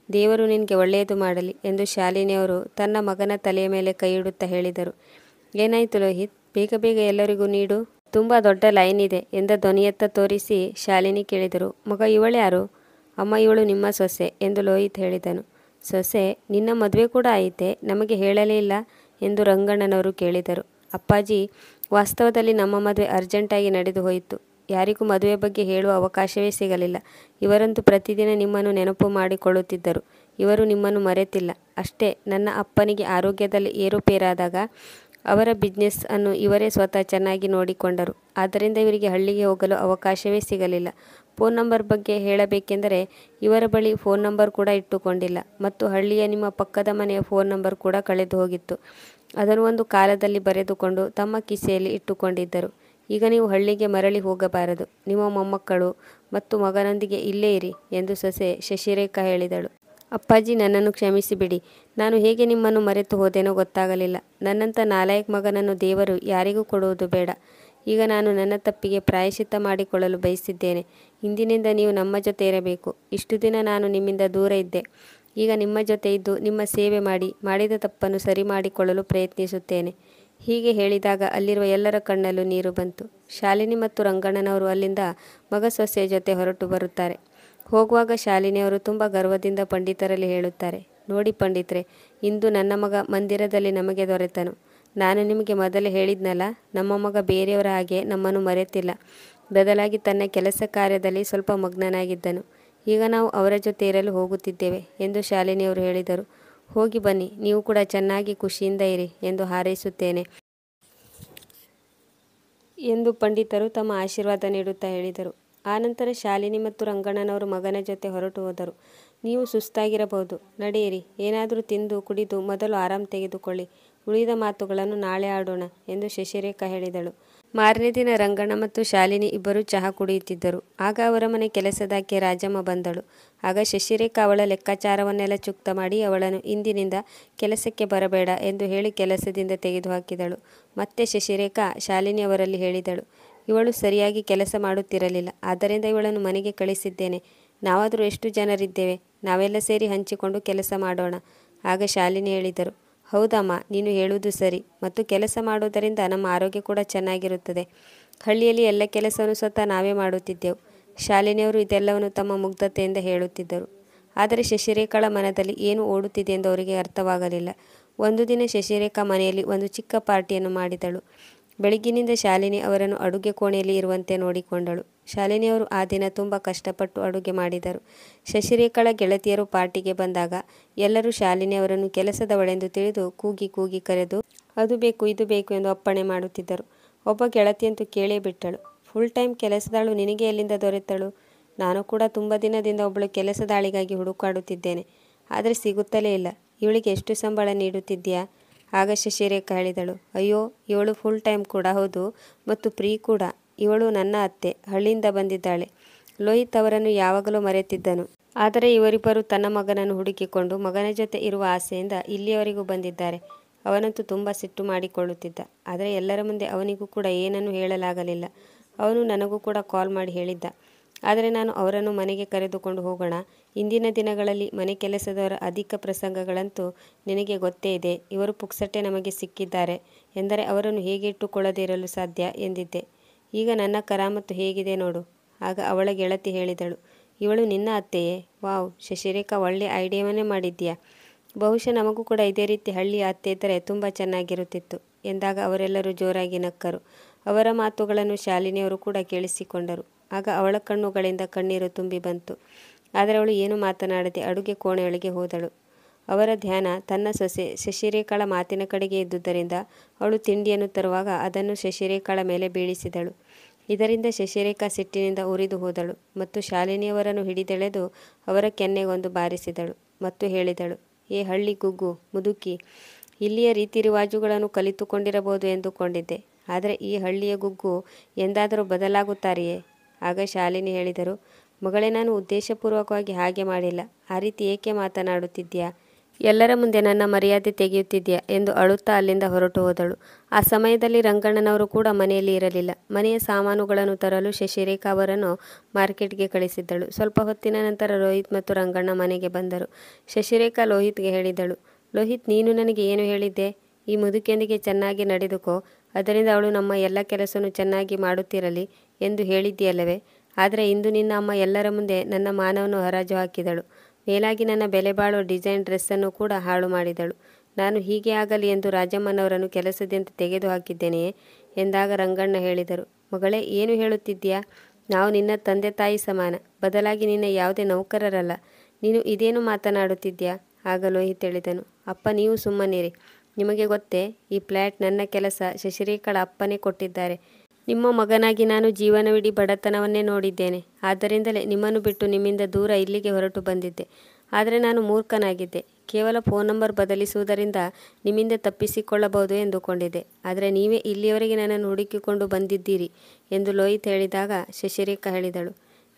S1: ದೇವರು ನಿನಗೆ ಒಳ್ಳೆಯದು ಮಾಡಲಿ ಎಂದು ಶಾಲಿನಿಯವರು ತನ್ನ ಮಗನ ತಲೆಯ ಮೇಲೆ ಕೈಯಿಡುತ್ತಾ ಹೇಳಿದರು. ಏನಾಯಿತು ಲೋಹಿತ್? ಬೇಗ ಬೇಗ ಎಲ್ಲರಿಗೂ ನೀಡು, ತುಂಬ ದೊಡ್ಡ ಲೈನ್ ಇದೆ ಎಂದ ಧ್ವನಿಯತ್ತ ತೋರಿಸಿ ಶಾಲಿನಿ ಕೇಳಿದರು. ಮಗ, ಇವಳ್ಯಾರು? ಅಮ್ಮ, ಇವಳು ನಿಮ್ಮ ಸೊಸೆ ಎಂದು ಲೋಹಿತ್ ಹೇಳಿದನು. ಸೊಸೆ? ನಿನ್ನ ಮದುವೆ ಕೂಡ ಆಯಿತೆ? ನಮಗೆ ಹೇಳಲೇ ಇಲ್ಲ ಎಂದು ರಂಗಣ್ಣನವರು ಕೇಳಿದರು. ಅಪ್ಪಾಜಿ, ವಾಸ್ತವದಲ್ಲಿ ನಮ್ಮ ಮದುವೆ ಅರ್ಜೆಂಟಾಗಿ ನಡೆದು ಹೋಯಿತು. ಯಾರಿಗೂ ಮದುವೆ ಬಗ್ಗೆ ಹೇಳುವ ಅವಕಾಶವೇ ಸಿಗಲಿಲ್ಲ. ಇವರಂತೂ ಪ್ರತಿದಿನ ನಿಮ್ಮನ್ನು ನೆನಪು ಮಾಡಿಕೊಳ್ಳುತ್ತಿದ್ದರು. ಇವರು ನಿಮ್ಮನ್ನು ಮರೆತಿಲ್ಲ. ಅಷ್ಟೇ, ನನ್ನ ಅಪ್ಪನಿಗೆ ಆರೋಗ್ಯದಲ್ಲಿ ಏರುಪೇರಾದಾಗ ಅವರ ಬಿಸ್ನೆಸ್ ಅನ್ನು ಇವರೇ ಸ್ವತಃ ಚೆನ್ನಾಗಿ ನೋಡಿಕೊಂಡರು. ಆದ್ದರಿಂದ ಇವರಿಗೆ ಹಳ್ಳಿಗೆ ಹೋಗಲು ಅವಕಾಶವೇ ಸಿಗಲಿಲ್ಲ. ಫೋನ್ ನಂಬರ್ ಬಗ್ಗೆ ಹೇಳಬೇಕೆಂದರೆ ಇವರ ಬಳಿ ಫೋನ್ ನಂಬರ್ ಕೂಡ ಇಟ್ಟುಕೊಂಡಿಲ್ಲ. ಮತ್ತು ಹಳ್ಳಿಯ ನಿಮ್ಮ ಪಕ್ಕದ ಮನೆಯ ಫೋನ್ ನಂಬರ್ ಕೂಡ ಕಳೆದು ಹೋಗಿತ್ತು. ಅದನ್ನು ಒಂದು ಕಾಲದಲ್ಲಿ ಬರೆದುಕೊಂಡು ತಮ್ಮ ಕಿಸೆಯಲ್ಲಿ ಇಟ್ಟುಕೊಂಡಿದ್ದರು. ಈಗ ನೀವು ಹಳ್ಳಿಗೆ ಮರಳಿ ಹೋಗಬಾರದು. ನಿಮ್ಮ ಮೊಮ್ಮಕ್ಕಳು ಮತ್ತು ಮಗನೊಂದಿಗೆ ಇಲ್ಲೇ ಇರಿ ಎಂದು ಸೊಸೆ ಶಶಿರೇಖಾ ಹೇಳಿದಳು. ಅಪ್ಪಾಜಿ, ನನ್ನನ್ನು ಕ್ಷಮಿಸಿಬಿಡಿ. ನಾನು ಹೇಗೆ ನಿಮ್ಮನ್ನು ಮರೆತು ಹೋದೆನೋ ಗೊತ್ತಾಗಲಿಲ್ಲ. ನನ್ನಂಥ ನಾಲಾಯಕ್ ಮಗನನ್ನು ದೇವರು ಯಾರಿಗೂ ಕೊಡುವುದು ಬೇಡ. ಈಗ ನಾನು ನನ್ನ ತಪ್ಪಿಗೆ ಪ್ರಾಯಶ್ಚಿತ್ತ ಮಾಡಿಕೊಳ್ಳಲು ಬಯಸಿದ್ದೇನೆ. ಇಂದಿನಿಂದ ನೀವು ನಮ್ಮ ಜೊತೆ ಇರಬೇಕು. ಇಷ್ಟು ದಿನ ನಾನು ನಿಮ್ಮಿಂದ ದೂರ ಇದ್ದೆ. ಈಗ ನಿಮ್ಮ ಜೊತೆ ಇದ್ದು ನಿಮ್ಮ ಸೇವೆ ಮಾಡಿ ಮಾಡಿದ ತಪ್ಪನ್ನು ಸರಿ ಮಾಡಿಕೊಳ್ಳಲು ಪ್ರಯತ್ನಿಸುತ್ತೇನೆ. ಹೀಗೆ ಹೇಳಿದಾಗ ಅಲ್ಲಿರುವ ಎಲ್ಲರ ಕಣ್ಣಲ್ಲೂ ನೀರು ಬಂತು. ಶಾಲಿನಿ ಮತ್ತು ರಂಗಣ್ಣನವರು ಅಲ್ಲಿಂದ ಮಗ ಸೊಸೆಯ ಜೊತೆ ಹೊರಟು ಬರುತ್ತಾರೆ. ಹೋಗುವಾಗ ಶಾಲಿನಿಯವರು ತುಂಬ ಗರ್ವದಿಂದ ಪಂಡಿತರಲ್ಲಿ ಹೇಳುತ್ತಾರೆ, ನೋಡಿ ಪಂಡಿತ್ರೆ, ಇಂದು ನನ್ನ ಮಗ ಮಂದಿರದಲ್ಲಿ ನಮಗೆ ದೊರೆತನು. ನಾನು ನಿಮಗೆ ಮೊದಲೇ ಹೇಳಿದ್ನಲ್ಲ, ನಮ್ಮ ಮಗ ಬೇರೆಯವರ ಹಾಗೆ ನಮ್ಮನ್ನು ಮರೆತಿಲ್ಲ. ಬದಲಾಗಿ ತನ್ನ ಕೆಲಸ ಕಾರ್ಯದಲ್ಲಿ ಸ್ವಲ್ಪ ಮಗ್ನನಾಗಿದ್ದನು. ಈಗ ನಾವು ಅವರ ಜೊತೆ ಇರಲು ಹೋಗುತ್ತಿದ್ದೇವೆ ಎಂದು ಶಾಲಿನಿಯವರು ಹೇಳಿದರು. ಹೋಗಿ ಬನ್ನಿ, ನೀವು ಕೂಡ ಚೆನ್ನಾಗಿ ಖುಷಿಯಿಂದ ಇರಿ ಎಂದು ಹಾರೈಸುತ್ತೇನೆ ಎಂದು ಪಂಡಿತರು ತಮ್ಮ ಆಶೀರ್ವಾದ ನೀಡುತ್ತಾ ಹೇಳಿದರು. ಆನಂತರ ಶಾಲಿನಿ ಮತ್ತು ರಂಗಣ್ಣನವರು ಮಗನ ಜೊತೆ ಹೊರಟು ಹೋದರು. ನೀವು ಸುಸ್ತಾಗಿರಬಹುದು, ನಡೆಯಿರಿ, ಏನಾದರೂ ತಿಂದು ಕುಡಿದು ಮೊದಲು ಆರಾಮ್ ತೆಗೆದುಕೊಳ್ಳಿ. ಉಳಿದ ಮಾತುಗಳನ್ನು ನಾಳೆ ಆಡೋಣ ಎಂದು ಶಶಿರೇಖಾ ಹೇಳಿದಳು. ಮಾರನೇ ದಿನ ರಂಗಣ್ಣ ಮತ್ತು ಶಾಲಿನಿ ಇಬ್ಬರು ಚಹಾ ಕುಡಿಯುತ್ತಿದ್ದರು. ಆಗ ಅವರ ಮನೆ ಕೆಲಸದಾಕೆ ರಾಜಮ್ಮ ಬಂದಳು. ಆಗ ಶಶಿರೇಖಾ ಅವಳ ಲೆಕ್ಕಾಚಾರವನ್ನೆಲ್ಲ ಚುಕ್ತ ಮಾಡಿ ಅವಳನ್ನು ಇಂದಿನಿಂದ ಕೆಲಸಕ್ಕೆ ಬರಬೇಡ ಎಂದು ಹೇಳಿ ಕೆಲಸದಿಂದ ತೆಗೆದುಹಾಕಿದಳು. ಮತ್ತೆ ಶಶಿರೇಖಾ ಶಾಲಿನಿ ಅವರಲ್ಲಿ ಹೇಳಿದಳು, ಇವಳು ಸರಿಯಾಗಿ ಕೆಲಸ ಮಾಡುತ್ತಿರಲಿಲ್ಲ, ಆದ್ದರಿಂದ ಇವಳನ್ನು ಮನೆಗೆ ಕಳಿಸಿದ್ದೇನೆ. ನಾವಾದರೂ ಎಷ್ಟು ಜನರಿದ್ದೇವೆ, ನಾವೆಲ್ಲ ಸೇರಿ ಹಂಚಿಕೊಂಡು ಕೆಲಸ ಮಾಡೋಣ. ಆಗ ಶಾಲಿನಿ ಹೇಳಿದರು, ಹೌದಮ್ಮ, ನೀನು ಹೇಳುವುದು ಸರಿ, ಮತ್ತು ಕೆಲಸ ಮಾಡುವುದರಿಂದ ನಮ್ಮ ಆರೋಗ್ಯ ಕೂಡ ಚೆನ್ನಾಗಿರುತ್ತದೆ. ಹಳ್ಳಿಯಲ್ಲಿ ಎಲ್ಲ ಕೆಲಸವನ್ನು ಸ್ವತಃ ನಾವೇ ಮಾಡುತ್ತಿದ್ದೆವು. ಶಾಲಿನಿಯವರು ಇದೆಲ್ಲವನ್ನು ತಮ್ಮ ಮುಗ್ಧತೆಯಿಂದ ಹೇಳುತ್ತಿದ್ದರು. ಆದರೆ ಶಶಿರೇಖಾಳ ಮನದಲ್ಲಿ ಏನು ಓಡುತ್ತಿದೆ ಎಂದು ಅವರಿಗೆ ಅರ್ಥವಾಗಲಿಲ್ಲ. ಒಂದು ದಿನ ಶಶಿರೇಖಾ ಮನೆಯಲ್ಲಿ ಒಂದು ಚಿಕ್ಕ ಪಾರ್ಟಿಯನ್ನು ಮಾಡಿದಳು. ಬೆಳಗ್ಗಿನಿಂದ ಶಾಲಿನಿ ಅವರನ್ನು ಅಡುಗೆ ಕೋಣೆಯಲ್ಲಿ ಇರುವಂತೆ ನೋಡಿಕೊಂಡಳು. ಶಾಲಿನಿಯವರು ಆ ದಿನ ತುಂಬ ಕಷ್ಟಪಟ್ಟು ಅಡುಗೆ ಮಾಡಿದರು. ಶಶಿರೇಖಾಳ ಗೆಳತಿಯರು ಪಾರ್ಟಿಗೆ ಬಂದಾಗ ಎಲ್ಲರೂ ಶಾಲಿನಿ ಅವರನ್ನು ಕೆಲಸದವಳೆಂದು ತಿಳಿದು ಕೂಗಿ ಕೂಗಿ ಕರೆದು ಅದು ಬೇಕು ಇದು ಬೇಕು ಎಂದು ಅಪ್ಪಣೆ ಮಾಡುತ್ತಿದ್ದರು. ಒಬ್ಬ ಗೆಳತಿಯಂತೂ ಕೇಳೇ ಬಿಟ್ಟಳು, ಫುಲ್ ಟೈಮ್ ಕೆಲಸದಾಳು ನಿನಗೆ ಎಲ್ಲಿಂದ ದೊರೆತಳು? ನಾನು ಕೂಡ ತುಂಬ ದಿನದಿಂದ ಒಬ್ಬಳು ಕೆಲಸದಾಳಿಗಾಗಿ ಹುಡುಕಾಡುತ್ತಿದ್ದೇನೆ, ಆದರೆ ಸಿಗುತ್ತಲೇ ಇಲ್ಲ. ಇವಳಿಗೆ ಎಷ್ಟು ಸಂಬಳ ನೀಡುತ್ತಿದ್ದೀಯಾ? ಆಗ ಶಶಿರೇಖಾ ಹೇಳಿದಳು, ಅಯ್ಯೋ, ಇವಳು ಫುಲ್ ಟೈಮ್ ಕೂಡ ಹೌದು ಮತ್ತು ಫ್ರೀ ಕೂಡ. ಇವಳು ನನ್ನ ಅತ್ತೆ, ಹಳ್ಳಿಯಿಂದ ಬಂದಿದ್ದಾಳೆ. ಲೋಹಿತ್ ಅವರನ್ನು ಯಾವಾಗಲೂ ಮರೆತಿದ್ದನು. ಆದರೆ ಇವರಿಬ್ಬರು ತನ್ನ ಮಗನನ್ನು ಹುಡುಕಿಕೊಂಡು ಮಗನ ಜೊತೆ ಇರುವ ಆಸೆಯಿಂದ ಇಲ್ಲಿಯವರೆಗೂ ಬಂದಿದ್ದಾರೆ. ಅವನಂತೂ ತುಂಬ ಸಿಟ್ಟು ಮಾಡಿಕೊಳ್ಳುತ್ತಿದ್ದ. ಆದರೆ ಎಲ್ಲರ ಮುಂದೆ ಅವನಿಗೂ ಕೂಡ ಏನನ್ನೂ ಹೇಳಲಾಗಲಿಲ್ಲ. ಅವನು ನನಗೂ ಕೂಡ ಕಾಲ್ ಮಾಡಿ ಹೇಳಿದ್ದ. ಆದರೆ ನಾನು ಅವರನ್ನು ಮನೆಗೆ ಕರೆದುಕೊಂಡು ಹೋಗೋಣ. ಇಂದಿನ ದಿನಗಳಲ್ಲಿ ಮನೆ ಕೆಲಸದವರ ಅಧಿಕ ಪ್ರಸಂಗಗಳಂತೂ ನಿನಗೆ ಗೊತ್ತೇ ಇದೆ. ಇವರು ಪುಕ್ಸಟ್ಟೆ ನಮಗೆ ಸಿಕ್ಕಿದ್ದಾರೆ ಎಂದರೆ ಅವರನ್ನು ಹೇಗೆ ಇಟ್ಟುಕೊಳ್ಳದೇ ಇರಲು ಸಾಧ್ಯ ಎಂದಿದ್ದೆ. ಈಗ ನನ್ನ ಕರಾಮತ್ತು ಹೇಗಿದೆ ನೋಡು. ಆಗ ಅವಳ ಗೆಳತಿ ಹೇಳಿದಳು, ಇವಳು ನಿನ್ನ ಅತ್ತೆಯೇ? ವಾವ್, ಶಶಿರೇಖಾ, ಒಳ್ಳೆ ಐಡಿಯಾವನ್ನೇ ಮಾಡಿದ್ದೀಯಾ. ಬಹುಶಃ ನಮಗೂ ಕೂಡ ಇದೇ ರೀತಿ ಹಳ್ಳಿಯ ಅತ್ತೆ ಇದ್ದರೆ ತುಂಬ ಚೆನ್ನಾಗಿರುತ್ತಿತ್ತು ಎಂದಾಗ ಅವರೆಲ್ಲರೂ ಜೋರಾಗಿ ನಕ್ಕರು. ಅವರ ಮಾತುಗಳನ್ನು ಶಾಲಿನಿಯವರು ಕೂಡ ಕೇಳಿಸಿಕೊಂಡರು. ಆಗ ಅವಳ ಕಣ್ಣುಗಳಿಂದ ಕಣ್ಣೀರು ತುಂಬಿ ಬಂತು. ಆದರೆ ಅವಳು ಏನು ಮಾತನಾಡದೆ ಅಡುಗೆ ಕೋಣೆಯೊಳಗೆ ಹೋದಳು. ಅವರ ಧ್ಯಾನ ತನ್ನ ಸೊಸೆ ಶಶಿರೇಖಾಳ ಮಾತಿನ ಕಡೆಗೆ ಇದ್ದುದರಿಂದ ಅವಳು ತಿಂಡಿಯನ್ನು ತರುವಾಗ ಅದನ್ನು ಶಶಿರೇಖಾಳ ಮೇಲೆ ಬೀಳಿಸಿದಳು. ಇದರಿಂದ ಶಶಿರೇಖಾ ಸಿಟ್ಟಿನಿಂದ ಉರಿದು ಹೋದಳು ಮತ್ತು ಶಾಲಿನಿಯವರನ್ನು ಹಿಡಿದೆಳೆದು ಅವರ ಕೆನ್ನೆಗೊಂದು ಬಾರಿಸಿದಳು ಮತ್ತು ಹೇಳಿದಳು, ಏ ಹಳ್ಳಿ ಗುಗ್ಗು ಮುದುಕಿ, ಇಲ್ಲಿಯ ರೀತಿ ರಿವಾಜುಗಳನ್ನು ಕಲಿತುಕೊಂಡಿರಬಹುದು ಎಂದುಕೊಂಡಿದ್ದೆ, ಆದರೆ ಈ ಹಳ್ಳಿಯ ಗುಗ್ಗು ಎಂದಾದರೂ ಬದಲಾಗುತ್ತಾರೆಯೇ? ಆಗ ಶಾಲಿನಿ ಹೇಳಿದರು, ಮಗಳೇ, ನಾನು ಉದ್ದೇಶಪೂರ್ವಕವಾಗಿ ಹಾಗೆ ಮಾಡಿಲ್ಲ. ಆ ರೀತಿ ಏಕೆ ಮಾತನಾಡುತ್ತಿದ್ದೀಯಾ? ಎಲ್ಲರ ಮುಂದೆ ನನ್ನ ಮರ್ಯಾದೆ ತೆಗೆಯುತ್ತಿದ್ದೀಯಾ ಎಂದು ಅಳುತ್ತಾ ಅಲ್ಲಿಂದ ಹೊರಟು ಹೋದಳು. ಆ ಸಮಯದಲ್ಲಿ ರಂಗಣ್ಣನವರು ಕೂಡ ಮನೆಯಲ್ಲಿ ಇರಲಿಲ್ಲ. ಮನೆಯ ಸಾಮಾನುಗಳನ್ನು ತರಲು ಶಶಿರೇಖಾ ಅವರನ್ನು ಮಾರ್ಕೆಟ್ಗೆ ಕಳಿಸಿದ್ದಳು. ಸ್ವಲ್ಪ ಹೊತ್ತಿನ ನಂತರ ರೋಹಿತ್ ಮತ್ತು ರಂಗಣ್ಣ ಮನೆಗೆ ಬಂದರು. ಶಶಿರೇಖಾ ಲೋಹಿತ್ಗೆ ಹೇಳಿದಳು, ಲೋಹಿತ್, ನೀನು ನನಗೆ ಏನು ಹೇಳಿದ್ದೆ? ಈ ಮುದುಕಿಯೊಂದಿಗೆ ಚೆನ್ನಾಗಿ ನಡೆದುಕೋ, ಅದರಿಂದ ಅವಳು ನಮ್ಮ ಎಲ್ಲ ಕೆಲಸವನ್ನು ಚೆನ್ನಾಗಿ ಮಾಡುತ್ತಿರಲಿ ಎಂದು ಹೇಳಿದ್ದೀಯಲ್ಲವೇ? ಆದರೆ ಇಂದು ನಿನ್ನ ಅಮ್ಮ ಎಲ್ಲರ ಮುಂದೆ ನನ್ನ ಮಾನವನ್ನು ಹರಾಜು ಹಾಕಿದಳು. ಮೇಲಾಗಿ ನನ್ನ ಬೆಲೆ ಬಾಳುವ ಡಿಸೈನ್ ಡ್ರೆಸ್ಸನ್ನು ಕೂಡ ಹಾಳು ಮಾಡಿದಳು. ನಾನು ಹೀಗೆ ಆಗಲಿ ಎಂದು ರಾಜಮ್ಮನವರನ್ನು ಕೆಲಸದಿಂದ ತೆಗೆದು ಹಾಕಿದ್ದೇನೆಯೇ ಎಂದಾಗ ರಂಗಣ್ಣ ಹೇಳಿದರು, ಮಗಳೇ, ಏನು ಹೇಳುತ್ತಿದ್ದೀಯಾ? ನಾವು ನಿನ್ನ ತಂದೆ ತಾಯಿ ಸಮಾನ, ಬದಲಾಗಿ ನಿನ್ನ ಯಾವುದೇ ನೌಕರರಲ್ಲ. ನೀನು ಇದೇನು ಮಾತನಾಡುತ್ತಿದ್ದೀಯಾ? ಆಗ ಲೋಹಿತ್ ಹೇಳಿದನು, ಅಪ್ಪ, ನೀವು ಸುಮ್ಮನಿರಿ. ನಿಮಗೆ ಗೊತ್ತೇ, ಈ ಫ್ಲ್ಯಾಟ್ ನನ್ನ ಕೆಲಸ ಶಶಿರೇಖಾಳ ಅಪ್ಪನೇ ಕೊಟ್ಟಿದ್ದಾರೆ. ನಿಮ್ಮ ಮಗನಾಗಿ ನಾನು ಜೀವನವಿಡೀ ಬಡತನವನ್ನೇ ನೋಡಿದ್ದೇನೆ. ಆದ್ದರಿಂದಲೇ ನಿಮ್ಮನ್ನು ಬಿಟ್ಟು ನಿಮ್ಮಿಂದ ದೂರ ಇಲ್ಲಿಗೆ ಹೊರಟು ಬಂದಿದ್ದೆ. ಆದರೆ ನಾನು ಮೂರ್ಖನಾಗಿದ್ದೆ. ಕೇವಲ ಫೋನ್ ನಂಬರ್ ಬದಲಿಸುವುದರಿಂದ ನಿಮ್ಮಿಂದ ತಪ್ಪಿಸಿಕೊಳ್ಳಬಹುದು ಎಂದುಕೊಂಡಿದ್ದೆ. ಆದರೆ ನೀವೇ ಇಲ್ಲಿಯವರೆಗೆ ನನ್ನನ್ನು ಹುಡುಕಿಕೊಂಡು ಬಂದಿದ್ದೀರಿ ಎಂದು ಲೋಹಿತ್ ಹೇಳಿದಾಗ ಶಶಿರೇಖಾ ಹೇಳಿದಳು,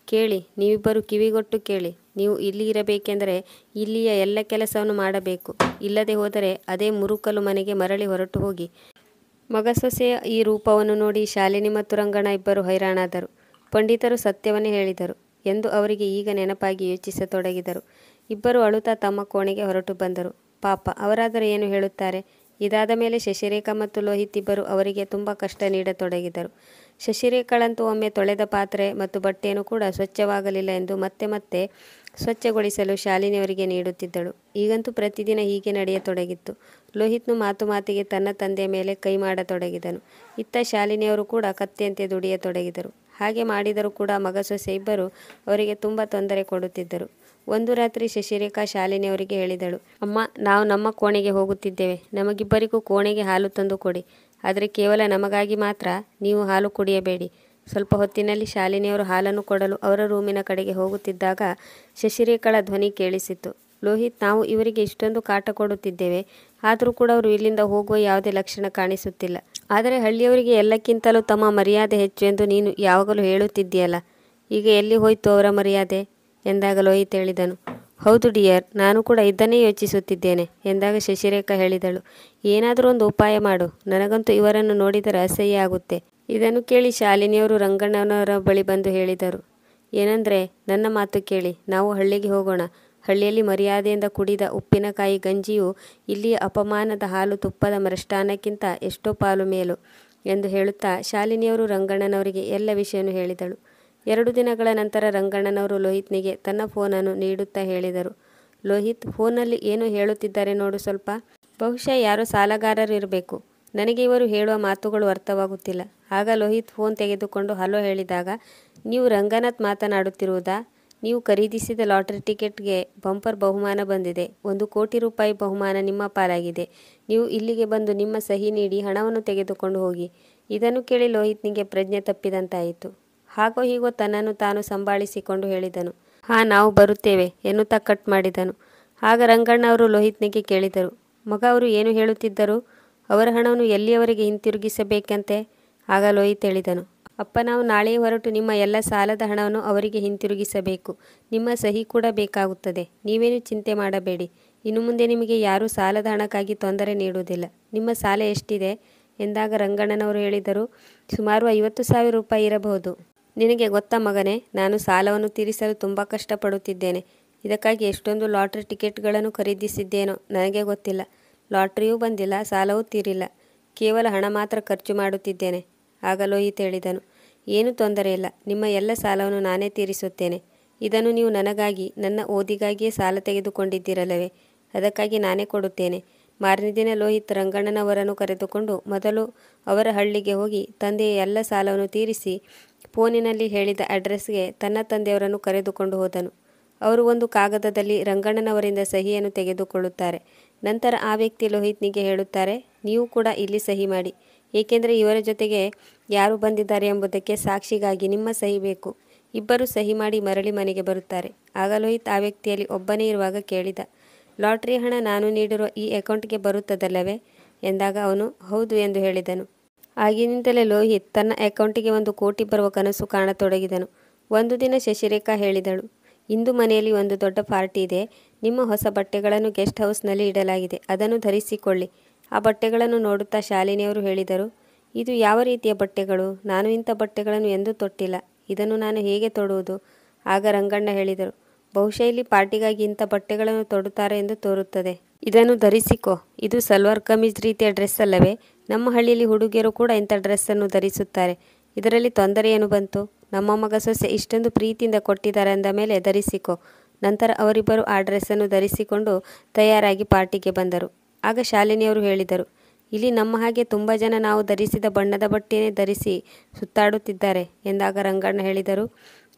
S1: ಕೇಳಿ, ನೀವಿಬ್ಬರು ಕಿವಿಗೊಟ್ಟು ಕೇಳಿ. ನೀವು ಇಲ್ಲಿ ಇರಬೇಕೆಂದರೆ ಇಲ್ಲಿಯ ಎಲ್ಲ ಕೆಲಸವನ್ನು ಮಾಡಬೇಕು. ಇಲ್ಲದೆ ಹೋದರೆ ಅದೇ ಮುರುಕಲು ಮನೆಗೆ ಮರಳಿ ಹೊರಟು ಹೋಗಿ. ಮಗ ಸೊಸೆಯ ಈ ರೂಪವನ್ನು ನೋಡಿ ಶಾಲಿನಿ ಮತ್ತು ರಂಗಣ್ಣ ಇಬ್ಬರು ಹೈರಾಣಾದರು. ಪಂಡಿತರು ಸತ್ಯವನ್ನೇ ಹೇಳಿದರು ಎಂದು ಅವರಿಗೆ ಈಗ ನೆನಪಾಗಿ ಯೋಚಿಸತೊಡಗಿದರು. ಇಬ್ಬರು ಅಳುತ್ತಾ ತಮ್ಮ ಕೋಣೆಗೆ ಹೊರಟು ಬಂದರು. ಪಾಪ, ಅವರಾದರೂ ಏನು ಹೇಳುತ್ತಾರೆ. ಇದಾದ ಮೇಲೆ ಶಶಿರೇಖಾ ಮತ್ತು ಲೋಹಿತ್ ಇಬ್ಬರು ಅವರಿಗೆ ತುಂಬ ಕಷ್ಟ ನೀಡತೊಡಗಿದರು. ಶಶಿರೇಖಾಳಂತೂ ಒಮ್ಮೆ ತೊಳೆದ ಪಾತ್ರೆ ಮತ್ತು ಬಟ್ಟೆಯನ್ನು ಕೂಡ ಸ್ವಚ್ಛವಾಗಲಿಲ್ಲ ಎಂದು ಮತ್ತೆ ಮತ್ತೆ ಸ್ವಚ್ಛಗೊಳಿಸಲು ಶಾಲಿನಿಯವರಿಗೆ ನೀಡುತ್ತಿದ್ದಳು. ಈಗಂತೂ ಪ್ರತಿದಿನ ಹೀಗೆ ನಡೆಯತೊಡಗಿತ್ತು. ಲೋಹಿತ್ನು ಮಾತು ಮಾತಿಗೆ ತನ್ನ ತಂದೆಯ ಮೇಲೆ ಕೈ ಮಾಡತೊಡಗಿದನು. ಇತ್ತ ಶಾಲಿನಿಯವರು ಕೂಡ ಕತ್ತೆಯಂತೆ ದುಡಿಯತೊಡಗಿದರು. ಹಾಗೆ ಮಾಡಿದರೂ ಕೂಡ ಮಗ ಸೊಸೆ ಇಬ್ಬರು ಅವರಿಗೆ ತುಂಬ ತೊಂದರೆ ಕೊಡುತ್ತಿದ್ದರು. ಒಂದು ರಾತ್ರಿ ಶಶಿರೇಖಾ ಶಾಲಿನಿಯವರಿಗೆ ಹೇಳಿದಳು, ಅಮ್ಮ, ನಾವು ನಮ್ಮ ಕೋಣೆಗೆ ಹೋಗುತ್ತಿದ್ದೇವೆ. ನಮಗಿಬ್ಬರಿಗೂ ಕೋಣೆಗೆ ಹಾಲು ತಂದು ಕೊಡಿ. ಆದರೆ ಕೇವಲ ನಮಗಾಗಿ ಮಾತ್ರ. ನೀವು ಹಾಲು ಕುಡಿಯಬೇಡಿ. ಸ್ವಲ್ಪ ಹೊತ್ತಿನಲ್ಲಿ ಶಾಲಿನಿಯವರು ಹಾಲನ್ನು ಕೊಡಲು ಅವರ ರೂಮಿನ ಕಡೆಗೆ ಹೋಗುತ್ತಿದ್ದಾಗ ಶಶಿರೇಖಾಳ ಧ್ವನಿ ಕೇಳಿಸಿತು. ಲೋಹಿತ್, ನಾವು ಇವರಿಗೆ ಇಷ್ಟೊಂದು ಕಾಟ ಕೊಡುತ್ತಿದ್ದೇವೆ. ಆದರೂ ಕೂಡ ಅವರು ಇಲ್ಲಿಂದ ಹೋಗುವ ಯಾವುದೇ ಲಕ್ಷಣ ಕಾಣಿಸುತ್ತಿಲ್ಲ. ಆದರೆ ಹಳ್ಳಿಯವರಿಗೆ ಎಲ್ಲಕ್ಕಿಂತಲೂ ತಮ್ಮ ಮರ್ಯಾದೆ ಹೆಚ್ಚು ಎಂದು ನೀನು ಯಾವಾಗಲೂ ಹೇಳುತ್ತಿದ್ದೀಯಲ್ಲ. ಈಗ ಎಲ್ಲಿ ಹೋಯ್ತು ಅವರ ಮರ್ಯಾದೆ ಎಂದಾಗ ಲೋಹಿತ್ ಹೇಳಿದನು. ಹೌದು ಡಿಯರ್, ನಾನು ಕೂಡ ಇದನ್ನೇ ಯೋಚಿಸುತ್ತಿದ್ದೇನೆ ಎಂದಾಗ ಶಶಿರೇಖಾ ಹೇಳಿದಳು. ಏನಾದರೂ ಒಂದು ಉಪಾಯ ಮಾಡು. ನನಗಂತೂ ಇವರನ್ನು ನೋಡಿದರೆ ಅಸಹ್ಯ ಆಗುತ್ತೆ. ಇದನ್ನು ಕೇಳಿ ಶಾಲಿನಿಯವರು ರಂಗಣ್ಣನವರ ಬಳಿ ಬಂದು ಹೇಳಿದರು. ಏನಂದರೆ, ನನ್ನ ಮಾತು ಕೇಳಿ, ನಾವು ಹಳ್ಳಿಗೆ ಹೋಗೋಣ. ಹಳ್ಳಿಯಲ್ಲಿ ಮರ್ಯಾದೆಯಿಂದ ಕುಡಿದ ಉಪ್ಪಿನಕಾಯಿ ಗಂಜಿಯು ಇಲ್ಲಿಯ ಅಪಮಾನದ ಹಾಲು ತುಪ್ಪದ ಮೃಷ್ಟಾನ್ನಕ್ಕಿಂತ ಎಷ್ಟೋ ಪಾಲು ಮೇಲು ಎಂದು ಹೇಳುತ್ತಾ ಶಾಲಿನಿಯವರು ರಂಗಣ್ಣನವರಿಗೆ ಎಲ್ಲ ವಿಷಯವನ್ನು ಹೇಳಿದಳು. 2 ದಿನಗಳ ನಂತರ ರಂಗಣ್ಣನವರು ಲೋಹಿತ್ನಿಗೆ ತನ್ನ ಫೋನನ್ನು ನೀಡುತ್ತಾ ಹೇಳಿದರು. ಲೋಹಿತ್, ಫೋನಲ್ಲಿ ಏನು ಹೇಳುತ್ತಿದ್ದಾರೆ ನೋಡು ಸ್ವಲ್ಪ. ಬಹುಶಃ ಯಾರೋ ಸಾಲಗಾರರು ಇರಬೇಕು. ನನಗೆ ಇವರು ಹೇಳುವ ಮಾತುಗಳು ಅರ್ಥವಾಗುತ್ತಿಲ್ಲ. ಆಗ ಲೋಹಿತ್ ಫೋನ್ ತೆಗೆದುಕೊಂಡು ಹಲೋ ಹೇಳಿದಾಗ, ನೀವು ರಂಗನಾಥ್ ಮಾತನಾಡುತ್ತಿರುವುದಾ? ನೀವು ಖರೀದಿಸಿದ ಲಾಟರಿ ಟಿಕೆಟ್ಗೆ ಬಂಪರ್ ಬಹುಮಾನ ಬಂದಿದೆ. 1 ಕೋಟಿ ರೂಪಾಯಿ ಬಹುಮಾನ ನಿಮ್ಮ ಪಾಲಾಗಿದೆ. ನೀವು ಇಲ್ಲಿಗೆ ಬಂದು ನಿಮ್ಮ ಸಹಿ ನೀಡಿ ಹಣವನ್ನು ತೆಗೆದುಕೊಂಡು ಹೋಗಿ. ಇದನ್ನು ಕೇಳಿ ಲೋಹಿತ್ನಿಗೆ ಪ್ರಜ್ಞೆ ತಪ್ಪಿದಂತಾಯಿತು. ಹಾಗೋ ಹೀಗೋ ತನ್ನನ್ನು ತಾನು ಸಂಭಾಳಿಸಿಕೊಂಡು ಹೇಳಿದನು, ಹಾಂ, ನಾವು ಬರುತ್ತೇವೆ ಎನ್ನುತ್ತಾ ಕಟ್ ಮಾಡಿದನು. ಆಗ ರಂಗಣ್ಣ ಅವರು ಲೋಹಿತ್ನಿಗೆ ಕೇಳಿದರು, ಮಗ, ಅವರು ಏನು ಹೇಳುತ್ತಿದ್ದರು? ಅವರ ಹಣವನ್ನು ಎಲ್ಲಿಯವರೆಗೆ ಹಿಂತಿರುಗಿಸಬೇಕಂತೆ? ಆಗ ಲೋಹಿತ್ ಹೇಳಿದನು, ಅಪ್ಪ, ನಾವು ನಾಳೆಯೇ ಹೊರಟು ನಿಮ್ಮ ಎಲ್ಲ ಸಾಲದ ಹಣವನ್ನು ಅವರಿಗೆ ಹಿಂತಿರುಗಿಸಬೇಕು. ನಿಮ್ಮ ಸಹಿ ಕೂಡ ಬೇಕಾಗುತ್ತದೆ. ನೀವೇನು ಚಿಂತೆ ಮಾಡಬೇಡಿ. ಇನ್ನು ಮುಂದೆ ನಿಮಗೆ ಯಾರೂ ಸಾಲದ ಹಣಕ್ಕಾಗಿ ತೊಂದರೆ ನೀಡುವುದಿಲ್ಲ. ನಿಮ್ಮ ಸಾಲ ಎಷ್ಟಿದೆ ಎಂದಾಗ ರಂಗಣ್ಣನವರು ಹೇಳಿದರು, ಸುಮಾರು 50,000 ರೂಪಾಯಿ ಇರಬಹುದು. ನಿನಗೆ ಗೊತ್ತಾ ಮಗನೇ, ನಾನು ಸಾಲವನ್ನು ತೀರಿಸಲು ತುಂಬ ಕಷ್ಟಪಡುತ್ತಿದ್ದೇನೆ. ಇದಕ್ಕಾಗಿ ಎಷ್ಟೊಂದು ಲಾಟ್ರಿ ಟಿಕೆಟ್ಗಳನ್ನು ಖರೀದಿಸಿದ್ದೇನೋ ನನಗೆ ಗೊತ್ತಿಲ್ಲ. ಲಾಟ್ರಿಯೂ ಬಂದಿಲ್ಲ, ಸಾಲವೂ ತೀರಿಲ್ಲ. ಕೇವಲ ಹಣ ಮಾತ್ರ ಖರ್ಚು ಮಾಡುತ್ತಿದ್ದೇನೆ. ಆಗ ಲೋಹಿತ್ ಹೇಳಿದನು, ಏನು ತೊಂದರೆ ಇಲ್ಲ. ನಿಮ್ಮ ಎಲ್ಲ ಸಾಲವನ್ನು ನಾನೇ ತೀರಿಸುತ್ತೇನೆ. ಇದನ್ನು ನೀವು ನನಗಾಗಿ, ನನ್ನ ಓದಿಗಾಗಿಯೇ ಸಾಲ ತೆಗೆದುಕೊಂಡಿದ್ದೀರಲ್ಲವೇ? ಅದಕ್ಕಾಗಿ ನಾನೇ ಕೊಡುತ್ತೇನೆ. ಮಾರನೇ ದಿನ ಲೋಹಿತ್ ರಂಗಣ್ಣನವರನ್ನು ಕರೆದುಕೊಂಡು ಮೊದಲು ಅವರ ಹಳ್ಳಿಗೆ ಹೋಗಿ ತಂದೆಯ ಎಲ್ಲ ಸಾಲವನ್ನು ತೀರಿಸಿ ಫೋನಿನಲ್ಲಿ ಹೇಳಿದ ಅಡ್ರೆಸ್ಗೆ ತನ್ನ ತಂದೆಯವರನ್ನು ಕರೆದುಕೊಂಡು ಹೋದನು. ಅವರು ಒಂದು ಕಾಗದದಲ್ಲಿ ರಂಗಣ್ಣನವರಿಂದ ಸಹಿಯನ್ನು ತೆಗೆದುಕೊಳ್ಳುತ್ತಾರೆ. ನಂತರ ಆ ವ್ಯಕ್ತಿ ಲೋಹಿತ್ನಿಗೆ ಹೇಳುತ್ತಾರೆ, ನೀವು ಕೂಡ ಇಲ್ಲಿ ಸಹಿ ಮಾಡಿ. ಏಕೆಂದರೆ ಇವರ ಜೊತೆಗೆ ಯಾರು ಬಂದಿದ್ದಾರೆ ಎಂಬುದಕ್ಕೆ ಸಾಕ್ಷಿಗಾಗಿ ನಿಮ್ಮ ಸಹಿ ಬೇಕು. ಇಬ್ಬರು ಸಹಿ ಮಾಡಿ ಮರಳಿ ಮನೆಗೆ ಬರುತ್ತಾರೆ. ಆಗ ಲೋಹಿತ್ ಆ ವ್ಯಕ್ತಿಯಲ್ಲಿ ಒಬ್ಬನೇ ಇರುವಾಗ ಕೇಳಿದ, ಲಾಟ್ರಿ ಹಣ ನಾನು ನೀಡಿರುವ ಈ ಅಕೌಂಟ್ಗೆ ಬರುತ್ತದಲ್ಲವೇ ಎಂದಾಗ ಅವನು ಹೌದು ಎಂದು ಹೇಳಿದನು. ಆಗಿನಿಂದಲೇ ಲೋಹಿತ್ ತನ್ನ ಅಕೌಂಟಿಗೆ 1 ಕೋಟಿ ಬರುವ ಕನಸು ಕಾಣತೊಡಗಿದನು. ಒಂದು ದಿನ ಶಶಿರೇಖಾ ಹೇಳಿದಳು, ಇಂದು ಮನೆಯಲ್ಲಿ ಒಂದು ದೊಡ್ಡ ಪಾರ್ಟಿ ಇದೆ. ನಿಮ್ಮ ಹೊಸ ಬಟ್ಟೆಗಳನ್ನು ಗೆಸ್ಟ್ ಹೌಸ್ನಲ್ಲಿ ಇಡಲಾಗಿದೆ. ಅದನ್ನು ಧರಿಸಿಕೊಳ್ಳಿ. ಆ ಬಟ್ಟೆಗಳನ್ನು ನೋಡುತ್ತಾ ಶಾಲಿನಿಯವರು ಹೇಳಿದರು, ಇದು ಯಾವ ರೀತಿಯ ಬಟ್ಟೆಗಳು? ನಾನು ಇಂಥ ಬಟ್ಟೆಗಳನ್ನು ಎಂದೂ ತೊಟ್ಟಿಲ್ಲ. ಇದನ್ನು ನಾನು ಹೇಗೆ ತೊಡುವುದು? ಆಗ ರಂಗಣ್ಣ ಹೇಳಿದರು, ಬಹುಶಃ ಇಲ್ಲಿ ಪಾರ್ಟಿಗಾಗಿ ಇಂಥ ಬಟ್ಟೆಗಳನ್ನು ತೊಡುತ್ತಾರೆ ಎಂದು ತೋರುತ್ತದೆ. ಇದನ್ನು ಧರಿಸಿಕೋ. ಇದು ಸಲ್ವಾರ್ ಕಮೀಜ್ ರೀತಿಯ ಡ್ರೆಸ್ ಅಲ್ಲವೇ? ನಮ್ಮ ಹಳ್ಳಿಯಲ್ಲಿ ಹುಡುಗಿಯರು ಕೂಡ ಇಂಥ ಡ್ರೆಸ್ಸನ್ನು ಧರಿಸುತ್ತಾರೆ. ಇದರಲ್ಲಿ ತೊಂದರೆ ಏನು ಬಂತು? ನಮ್ಮ ಮಗ ಸೊಸೆ ಇಷ್ಟೊಂದು ಪ್ರೀತಿಯಿಂದ ಕೊಟ್ಟಿದ್ದಾರೆ ಅಂದ ಮೇಲೆ ಧರಿಸಿಕೋ. ನಂತರ ಅವರಿಬ್ಬರು ಆ ಡ್ರೆಸ್ಸನ್ನು ಧರಿಸಿಕೊಂಡು ತಯಾರಾಗಿ ಪಾರ್ಟಿಗೆ ಬಂದರು. ಆಗ ಶಾಲಿನಿಯವರು ಹೇಳಿದರು, ಇಲ್ಲಿ ನಮ್ಮ ಹಾಗೆ ತುಂಬ ಜನ ನಾವು ಧರಿಸಿದ ಬಣ್ಣದ ಬಟ್ಟೆಯೇ ಧರಿಸಿ ಸುತ್ತಾಡುತ್ತಿದ್ದಾರೆ ಎಂದಾಗ ರಂಗಣ್ಣ ಹೇಳಿದರು,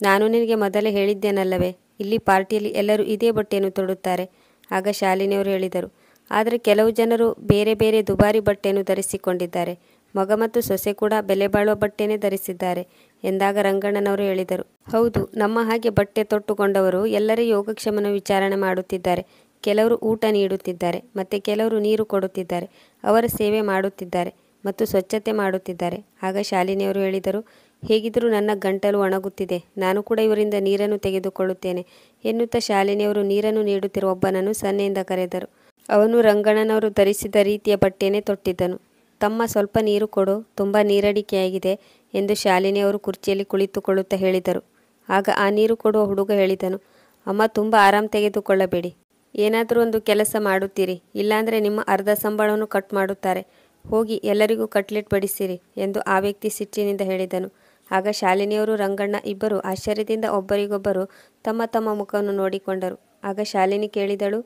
S1: ನಾನು ನಿನಗೆ ಮೊದಲೇ ಹೇಳಿದ್ದೇನಲ್ಲವೇ, ಇಲ್ಲಿ ಪಾರ್ಟಿಯಲ್ಲಿ ಎಲ್ಲರೂ ಇದೇ ಬಟ್ಟೆಯನ್ನು ತೊಡುತ್ತಾರೆ. ಆಗ ಶಾಲಿನಿಯವರು ಹೇಳಿದರು, ಆದರೆ ಕೆಲವು ಜನರು ಬೇರೆ ಬೇರೆ ದುಬಾರಿ ಬಟ್ಟೆಯನ್ನು ಧರಿಸಿಕೊಂಡಿದ್ದಾರೆ. ಮಗ ಮತ್ತು ಸೊಸೆ ಕೂಡ ಬೆಲೆ ಬಾಳುವ ಬಟ್ಟೆನೇ ಧರಿಸಿದ್ದಾರೆ ಎಂದಾಗ ರಂಗಣ್ಣನವರು ಹೇಳಿದರು, ಹೌದು, ನಮ್ಮ ಹಾಗೆ ಬಟ್ಟೆ ತೊಟ್ಟುಕೊಂಡವರು ಎಲ್ಲರ ಯೋಗಕ್ಷೇಮನ ವಿಚಾರಣೆ ಮಾಡುತ್ತಿದ್ದಾರೆ. ಕೆಲವರು ಊಟ ನೀಡುತ್ತಿದ್ದಾರೆ, ಮತ್ತು ಕೆಲವರು ನೀರು ಕೊಡುತ್ತಿದ್ದಾರೆ, ಅವರ ಸೇವೆ ಮಾಡುತ್ತಿದ್ದಾರೆ ಮತ್ತು ಸ್ವಚ್ಛತೆ ಮಾಡುತ್ತಿದ್ದಾರೆ. ಆಗ ಶಾಲಿನಿಯವರು ಹೇಳಿದರು, ಹೇಗಿದ್ದರೂ ನನ್ನ ಗಂಟಲು ಒಣಗುತ್ತಿದೆ. ನಾನು ಕೂಡ ಇವರಿಂದ ನೀರನ್ನು ತೆಗೆದುಕೊಳ್ಳುತ್ತೇನೆ ಎನ್ನುತ್ತಾ ಶಾಲಿನಿಯವರು ನೀರನ್ನು ನೀಡುತ್ತಿರುವ ಒಬ್ಬನನ್ನು ಸನ್ನೆಯಿಂದ ಕರೆದರು. ಅವನು ರಂಗಣ್ಣನವರು ಧರಿಸಿದ ರೀತಿಯ ಬಟ್ಟೆಯನ್ನೇ ತೊಟ್ಟಿದ್ದನು. ತಮ್ಮ ಸ್ವಲ್ಪ ನೀರು ಕೊಡು, ತುಂಬ ನೀರಡಿಕೆಯಾಗಿದೆ ಎಂದು ಶಾಲಿನಿ ಅವರು ಕುರ್ಚಿಯಲ್ಲಿ ಕುಳಿತುಕೊಳ್ಳುತ್ತಾ ಹೇಳಿದರು. ಆಗ ಆ ನೀರು ಕೊಡುವ ಹುಡುಗ ಹೇಳಿದನು, ಅಮ್ಮ ತುಂಬ ಆರಾಮ್ ತೆಗೆದುಕೊಳ್ಳಬೇಡಿ, ಏನಾದರೂ ಒಂದು ಕೆಲಸ ಮಾಡುತ್ತೀರಿ, ಇಲ್ಲಾಂದರೆ ನಿಮ್ಮ ಅರ್ಧ ಸಂಬಳವನ್ನು ಕಟ್ ಮಾಡುತ್ತಾರೆ, ಹೋಗಿ ಎಲ್ಲರಿಗೂ ಕಟ್ಲೆಟ್ ಬಡಿಸಿರಿ ಎಂದು ಆ ವ್ಯಕ್ತಿ ಸಿಟ್ಟಿನಿಂದ ಹೇಳಿದನು. ಆಗ ಶಾಲಿನಿಯವರು ರಂಗಣ್ಣ ಇಬ್ಬರು ಆಶ್ಚರ್ಯದಿಂದ ಒಬ್ಬರಿಗೊಬ್ಬರು ತಮ್ಮ ತಮ್ಮ ಮುಖವನ್ನು ನೋಡಿಕೊಂಡರು. ಆಗ ಶಾಲಿನಿ ಕೇಳಿದಳು,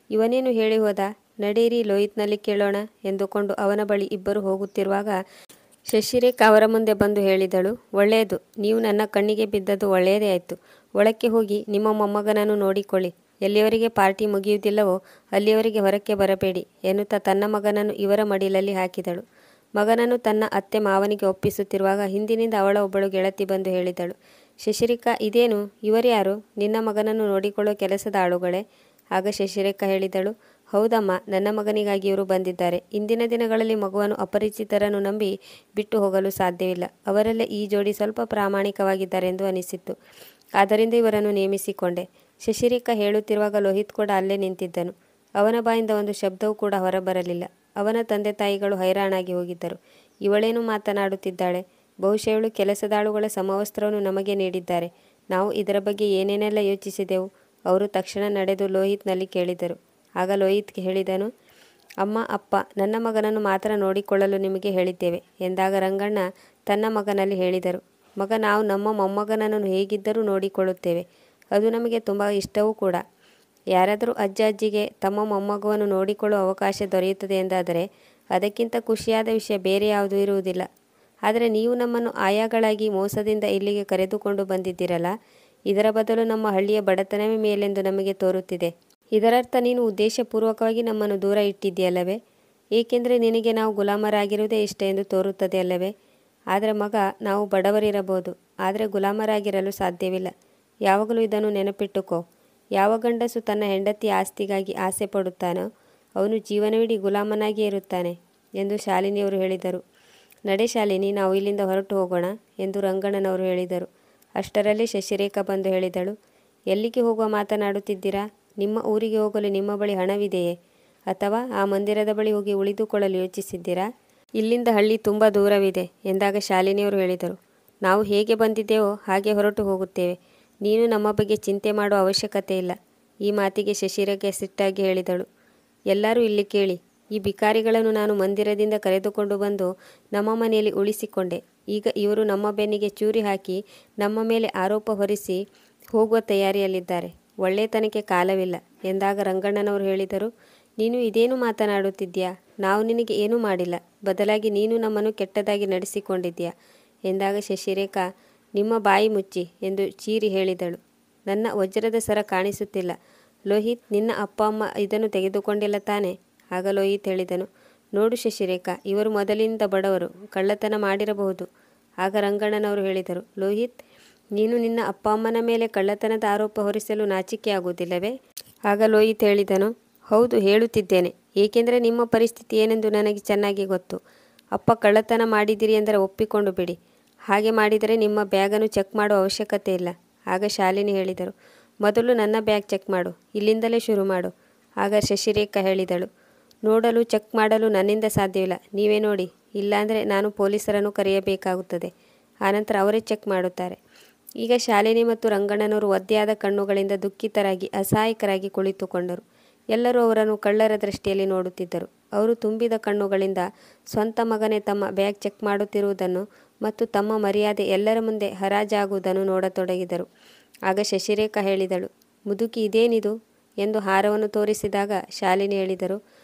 S1: ಇವನೇನು ಹೇಳಿ ಹೋದ, ನಡೆಯಿರಿ ಲೋಹಿತ್ನಲ್ಲಿ ಕೇಳೋಣ ಎಂದುಕೊಂಡು ಅವನ ಬಳಿ ಇಬ್ಬರು ಹೋಗುತ್ತಿರುವಾಗ ಶಶಿರೇಖಾ ಅವರ ಮುಂದೆ ಬಂದು ಹೇಳಿದಳು, ಒಳ್ಳೆಯದು, ನೀವು ನನ್ನ ಕಣ್ಣಿಗೆ ಬಿದ್ದದ್ದು ಒಳ್ಳೆಯದೇ ಆಯಿತು. ಒಳಕ್ಕೆ ಹೋಗಿ ನಿಮ್ಮ ಮೊಮ್ಮಗನನ್ನು ನೋಡಿಕೊಳ್ಳಿ, ಎಲ್ಲಿಯವರೆಗೆ ಪಾರ್ಟಿ ಮುಗಿಯುವುದಿಲ್ಲವೋ ಅಲ್ಲಿಯವರೆಗೆ ಹೊರಕ್ಕೆ ಬರಬೇಡಿ ಎನ್ನುತ್ತಾ ತನ್ನ ಮಗನನ್ನು ಇವರ ಮಡಿಲಲ್ಲಿ ಹಾಕಿದಳು. ಮಗನನ್ನು ತನ್ನ ಅತ್ತೆ ಮಾವನಿಗೆ ಒಪ್ಪಿಸುತ್ತಿರುವಾಗ ಹಿಂದಿನಿಂದ ಅವಳ ಒಬ್ಬಳು ಗೆಳತಿ ಬಂದು ಹೇಳಿದಳು, ಶಶಿರೇಖಾ, ಇದೇನು, ಇವರ್ಯಾರು, ನಿನ್ನ ಮಗನನ್ನು ನೋಡಿಕೊಳ್ಳೋ ಕೆಲಸದ ಆಳುಗಳೇ? ಆಗ ಶಶಿರೇಖಾ ಹೇಳಿದಳು, ಹೌದಮ್ಮ, ನನ್ನ ಮಗನಿಗಾಗಿ ಇವರು ಬಂದಿದ್ದಾರೆ. ಇಂದಿನ ದಿನಗಳಲ್ಲಿ ಮಗುವನ್ನು ಅಪರಿಚಿತರನ್ನು ನಂಬಿ ಬಿಟ್ಟು ಹೋಗಲು ಸಾಧ್ಯವಿಲ್ಲ. ಅವರಲ್ಲೇ ಈ ಜೋಡಿ ಸ್ವಲ್ಪ ಪ್ರಾಮಾಣಿಕವಾಗಿದ್ದಾರೆ ಎಂದು ಅನಿಸಿತ್ತು. ಆದ್ದರಿಂದ ಇವರನ್ನು ನೇಮಿಸಿಕೊಂಡೆ. ಶಶಿರೇಖಾ ಹೇಳುತ್ತಿರುವಾಗ ಲೋಹಿತ್ ಕೂಡ ಅಲ್ಲೇ ನಿಂತಿದ್ದನು. ಅವನ ಬಾಯಿಂದ ಒಂದು ಶಬ್ದವೂ ಕೂಡ ಹೊರಬರಲಿಲ್ಲ. ಅವನ ತಂದೆ ತಾಯಿಗಳು ಹೈರಾಣಾಗಿ ಹೋಗಿದ್ದರು. ಇವಳೇನು ಮಾತನಾಡುತ್ತಿದ್ದಾಳೆ, ಬಹುಶಃ ಇವಳು ಕೆಲಸದಾಳುಗಳ ಸಮವಸ್ತ್ರವನ್ನು ನಮಗೆ ನೀಡಿದ್ದಾರೆ. ನಾವು ಇದರ ಬಗ್ಗೆ ಏನೇನೆಲ್ಲ ಯೋಚಿಸಿದೆವು. ಅವರು ತಕ್ಷಣ ನಡೆದು ಲೋಹಿತ್ನಲ್ಲಿ ಕೇಳಿದರು. ಆಗ ಲೋಹಿತ್ ಹೇಳಿದನು, ಅಮ್ಮ, ಅಪ್ಪ, ನನ್ನ ಮಗನನ್ನು ಮಾತ್ರ ನೋಡಿಕೊಳ್ಳಲು ನಿಮಗೆ ಹೇಳಿದ್ದೇವೆ ಎಂದಾಗ ರಂಗಣ್ಣ ತನ್ನ ಮಗನಲ್ಲಿ ಹೇಳಿದರು, ಮಗ, ನಾವು ನಮ್ಮ ಮೊಮ್ಮಗನನ್ನು ಹೇಗಿದ್ದರೂ ನೋಡಿಕೊಳ್ಳುತ್ತೇವೆ, ಅದು ನಮಗೆ ತುಂಬ ಇಷ್ಟವೂ ಕೂಡ. ಯಾರಾದರೂ ಅಜ್ಜ ಅಜ್ಜಿಗೆ ತಮ್ಮ ಮೊಮ್ಮಗುವನ್ನು ನೋಡಿಕೊಳ್ಳುವ ಅವಕಾಶ ದೊರೆಯುತ್ತದೆ ಎಂದಾದರೆ ಅದಕ್ಕಿಂತ ಖುಷಿಯಾದ ವಿಷಯ ಬೇರೆ ಯಾವುದೂ ಇರುವುದಿಲ್ಲ. ಆದರೆ ನೀವು ನಮ್ಮನ್ನು ಆಯಾಗಳಾಗಿ ಮೋಸದಿಂದ ಇಲ್ಲಿಗೆ ಕರೆದುಕೊಂಡು ಬಂದಿದ್ದೀರಲ್ಲ, ಇದರ ಬದಲು ನಮ್ಮ ಹಳ್ಳಿಯ ಬಡತನವೇ ಮೇಲೆಂದು ನಮಗೆ ತೋರುತ್ತಿದೆ. ಇದರರ್ಥ ನೀನು ಉದ್ದೇಶಪೂರ್ವಕವಾಗಿ ನಮ್ಮನ್ನು ದೂರ ಇಟ್ಟಿದ್ದೀಯಲ್ಲವೇ? ಏಕೆಂದರೆ ನಿನಗೆ ನಾವು ಗುಲಾಮರಾಗಿರುವುದೇ ಇಷ್ಟ ಎಂದು ತೋರುತ್ತದೆ ಅಲ್ಲವೇ? ಆದರೆ ಮಗ, ನಾವು ಬಡವರಿರಬಹುದು, ಆದರೆ ಗುಲಾಮರಾಗಿರಲು ಸಾಧ್ಯವಿಲ್ಲ. ಯಾವಾಗಲೂ ಇದನ್ನು ನೆನಪಿಟ್ಟುಕೋ. ಯಾವ ಗಂಡಸು ತನ್ನ ಹೆಂಡತಿಯ ಆಸ್ತಿಗಾಗಿ ಆಸೆ ಪಡುತ್ತಾನೋ ಅವನು ಜೀವನವಿಡೀ ಗುಲಾಮನಾಗಿಯೇ ಇರುತ್ತಾನೆ ಎಂದು ಶಾಲಿನಿಯವರು ಹೇಳಿದರು. ನಡೆ ಶಾಲಿನಿ, ನಾವು ಇಲ್ಲಿಂದ ಹೊರಟು ಹೋಗೋಣ ಎಂದು ರಂಗಣ್ಣನವರು ಹೇಳಿದರು. ಅಷ್ಟರಲ್ಲಿ ಶಶಿರೇಖಾ ಬಂದು ಹೇಳಿದಳು, ಎಲ್ಲಿಗೆ ಹೋಗುವ ಮಾತನಾಡುತ್ತಿದ್ದೀರಾ? ನಿಮ್ಮ ಊರಿಗೆ ಹೋಗಲು ನಿಮ್ಮ ಬಳಿ ಹಣವಿದೆಯೇ? ಅಥವಾ ಆ ಮಂದಿರದ ಬಳಿ ಹೋಗಿ ಉಳಿದುಕೊಳ್ಳಲು ಯೋಚಿಸಿದ್ದೀರಾ? ಇಲ್ಲಿಂದ ಹಳ್ಳಿ ತುಂಬ ದೂರವಿದೆ ಎಂದಾಗ ಶಾಲಿನಿಯವರು ಹೇಳಿದರು, ನಾವು ಹೇಗೆ ಬಂದಿದ್ದೇವೋ ಹಾಗೆ ಹೊರಟು ಹೋಗುತ್ತೇವೆ. ನೀನು ನಮ್ಮ ಬಗ್ಗೆ ಚಿಂತೆ ಮಾಡುವ ಅವಶ್ಯಕತೆ ಇಲ್ಲ. ಈ ಮಾತಿಗೆ ಶಶಿರೇಖೆ ಸಿಟ್ಟಾಗಿ ಹೇಳಿದಳು, ಎಲ್ಲರೂ ಇಲ್ಲಿ ಕೇಳಿ, ಈ ಬಿಕಾರಿಗಳನ್ನು ನಾನು ಮಂದಿರದಿಂದ ಕರೆದುಕೊಂಡು ಬಂದು ನಮ್ಮ ಮನೆಯಲ್ಲಿ ಉಳಿಸಿಕೊಂಡೆ. ಈಗ ಇವರು ನಮ್ಮ ಬೆನ್ನಿಗೆ ಚೂರಿ ಹಾಕಿ ನಮ್ಮ ಮೇಲೆ ಆರೋಪ ಹೊರಿಸಿ ಹೋಗುವ ತಯಾರಿಯಲ್ಲಿದ್ದಾರೆ. ಒಳ್ಳೆತನಕ್ಕೆ ಕಾಲವಿಲ್ಲ ಎಂದಾಗ ರಂಗಣ್ಣನವರು ಹೇಳಿದರು, ನೀನು ಇದೇನು ಮಾತನಾಡುತ್ತಿದ್ದೀಯಾ? ನಾವು ನಿನಗೆ ಏನೂ ಮಾಡಿಲ್ಲ, ಬದಲಾಗಿ ನೀನು ನಮ್ಮನ್ನು ಕೆಟ್ಟದಾಗಿ ನಡೆಸಿಕೊಂಡಿದ್ದೀಯಾ ಎಂದಾಗ ಶಶಿರೇಖಾ ನಿಮ್ಮ ಬಾಯಿ ಮುಚ್ಚಿ ಎಂದು ಚೀರಿ ಹೇಳಿದಳು. ನನ್ನ ವಜ್ರದ ಸರ ಕಾಣಿಸುತ್ತಿಲ್ಲ. ಲೋಹಿತ್, ನಿನ್ನ ಅಪ್ಪ ಅಮ್ಮ ಇದನ್ನು ತೆಗೆದುಕೊಂಡಿಲ್ಲ ತಾನೆ? ಆಗ ಲೋಹಿತ್ ಹೇಳಿದನು, ನೋಡು ಶಶಿರೇಖಾ, ಇವರು ಮೊದಲಿನಿಂದ ಬಡವರು, ಕಳ್ಳತನ ಮಾಡಿರಬಹುದು. ಆಗ ರಂಗಣ್ಣನವರು ಹೇಳಿದರು, ಲೋಹಿತ್, ನೀನು ನಿನ್ನ ಅಪ್ಪ ಅಮ್ಮನ ಮೇಲೆ ಕಳ್ಳತನದ ಆರೋಪ ಹೊರಿಸಲು ನಾಚಿಕೆ ಆಗುವುದಿಲ್ಲವೇ? ಆಗ ಲೋಹಿತ್ ಹೇಳಿದನು, ಹೌದು, ಹೇಳುತ್ತಿದ್ದೇನೆ, ಏಕೆಂದರೆ ನಿಮ್ಮ ಪರಿಸ್ಥಿತಿ ಏನೆಂದು ನನಗೆ ಚೆನ್ನಾಗಿ ಗೊತ್ತು. ಅಪ್ಪ ಕಳ್ಳತನ ಮಾಡಿದಿರಿ ಎಂದರೆ ಒಪ್ಪಿಕೊಂಡು ಬಿಡಿ. ಹಾಗೆ ಮಾಡಿದರೆ ನಿಮ್ಮ ಬ್ಯಾಗನ್ನು ಚೆಕ್ ಮಾಡುವ ಅವಶ್ಯಕತೆ ಇಲ್ಲ. ಆಗ ಶಾಲಿನಿ ಹೇಳಿದರು, ಮೊದಲು ನನ್ನ ಬ್ಯಾಗ್ ಚೆಕ್ ಮಾಡು, ಇಲ್ಲಿಂದಲೇ ಶುರು ಮಾಡು. ಆಗ ಶಶಿರೇಖಾ ಹೇಳಿದಳು, ನೋಡಲು ಚೆಕ್ ಮಾಡಲು ನನ್ನಿಂದ ಸಾಧ್ಯವಿಲ್ಲ, ನೀವೇ ನೋಡಿ, ಇಲ್ಲಾಂದರೆ ನಾನು ಪೊಲೀಸರನ್ನು ಕರೆಯಬೇಕಾಗುತ್ತದೆ. ಆನಂತರ ಅವರೇ ಚೆಕ್ ಮಾಡುತ್ತಾರೆ. ಈಗ ಶಾಲಿನಿ ಮತ್ತು ರಂಗಣ್ಣನವರು ಒದ್ದೆಯಾದ ಕಣ್ಣುಗಳಿಂದ ದುಃಖಿತರಾಗಿ ಅಸಹಾಯಕರಾಗಿ ಕುಳಿತುಕೊಂಡರು. ಎಲ್ಲರೂ ಅವರನ್ನು ಕಳ್ಳರ ದೃಷ್ಟಿಯಲ್ಲಿ ನೋಡುತ್ತಿದ್ದರು. ಅವರು ತುಂಬಿದ ಕಣ್ಣುಗಳಿಂದ ಸ್ವಂತ ಮಗನೇ ತಮ್ಮ ಬ್ಯಾಗ್ ಚೆಕ್ ಮಾಡುತ್ತಿರುವುದನ್ನು ಮತ್ತು ತಮ್ಮ ಮರ್ಯಾದೆ ಎಲ್ಲರ ಮುಂದೆ ಹರಾಜಾಗುವುದನ್ನು ನೋಡತೊಡಗಿದರು. ಆಗ ಶಶಿರೇಖಾ ಹೇಳಿದಳು, ಮುದುಕಿ, ಇದೇನಿದು ಎಂದು ಹಾರವನ್ನು ತೋರಿಸಿದಾಗ ಶಾಲಿನಿ ಹೇಳಿದರು,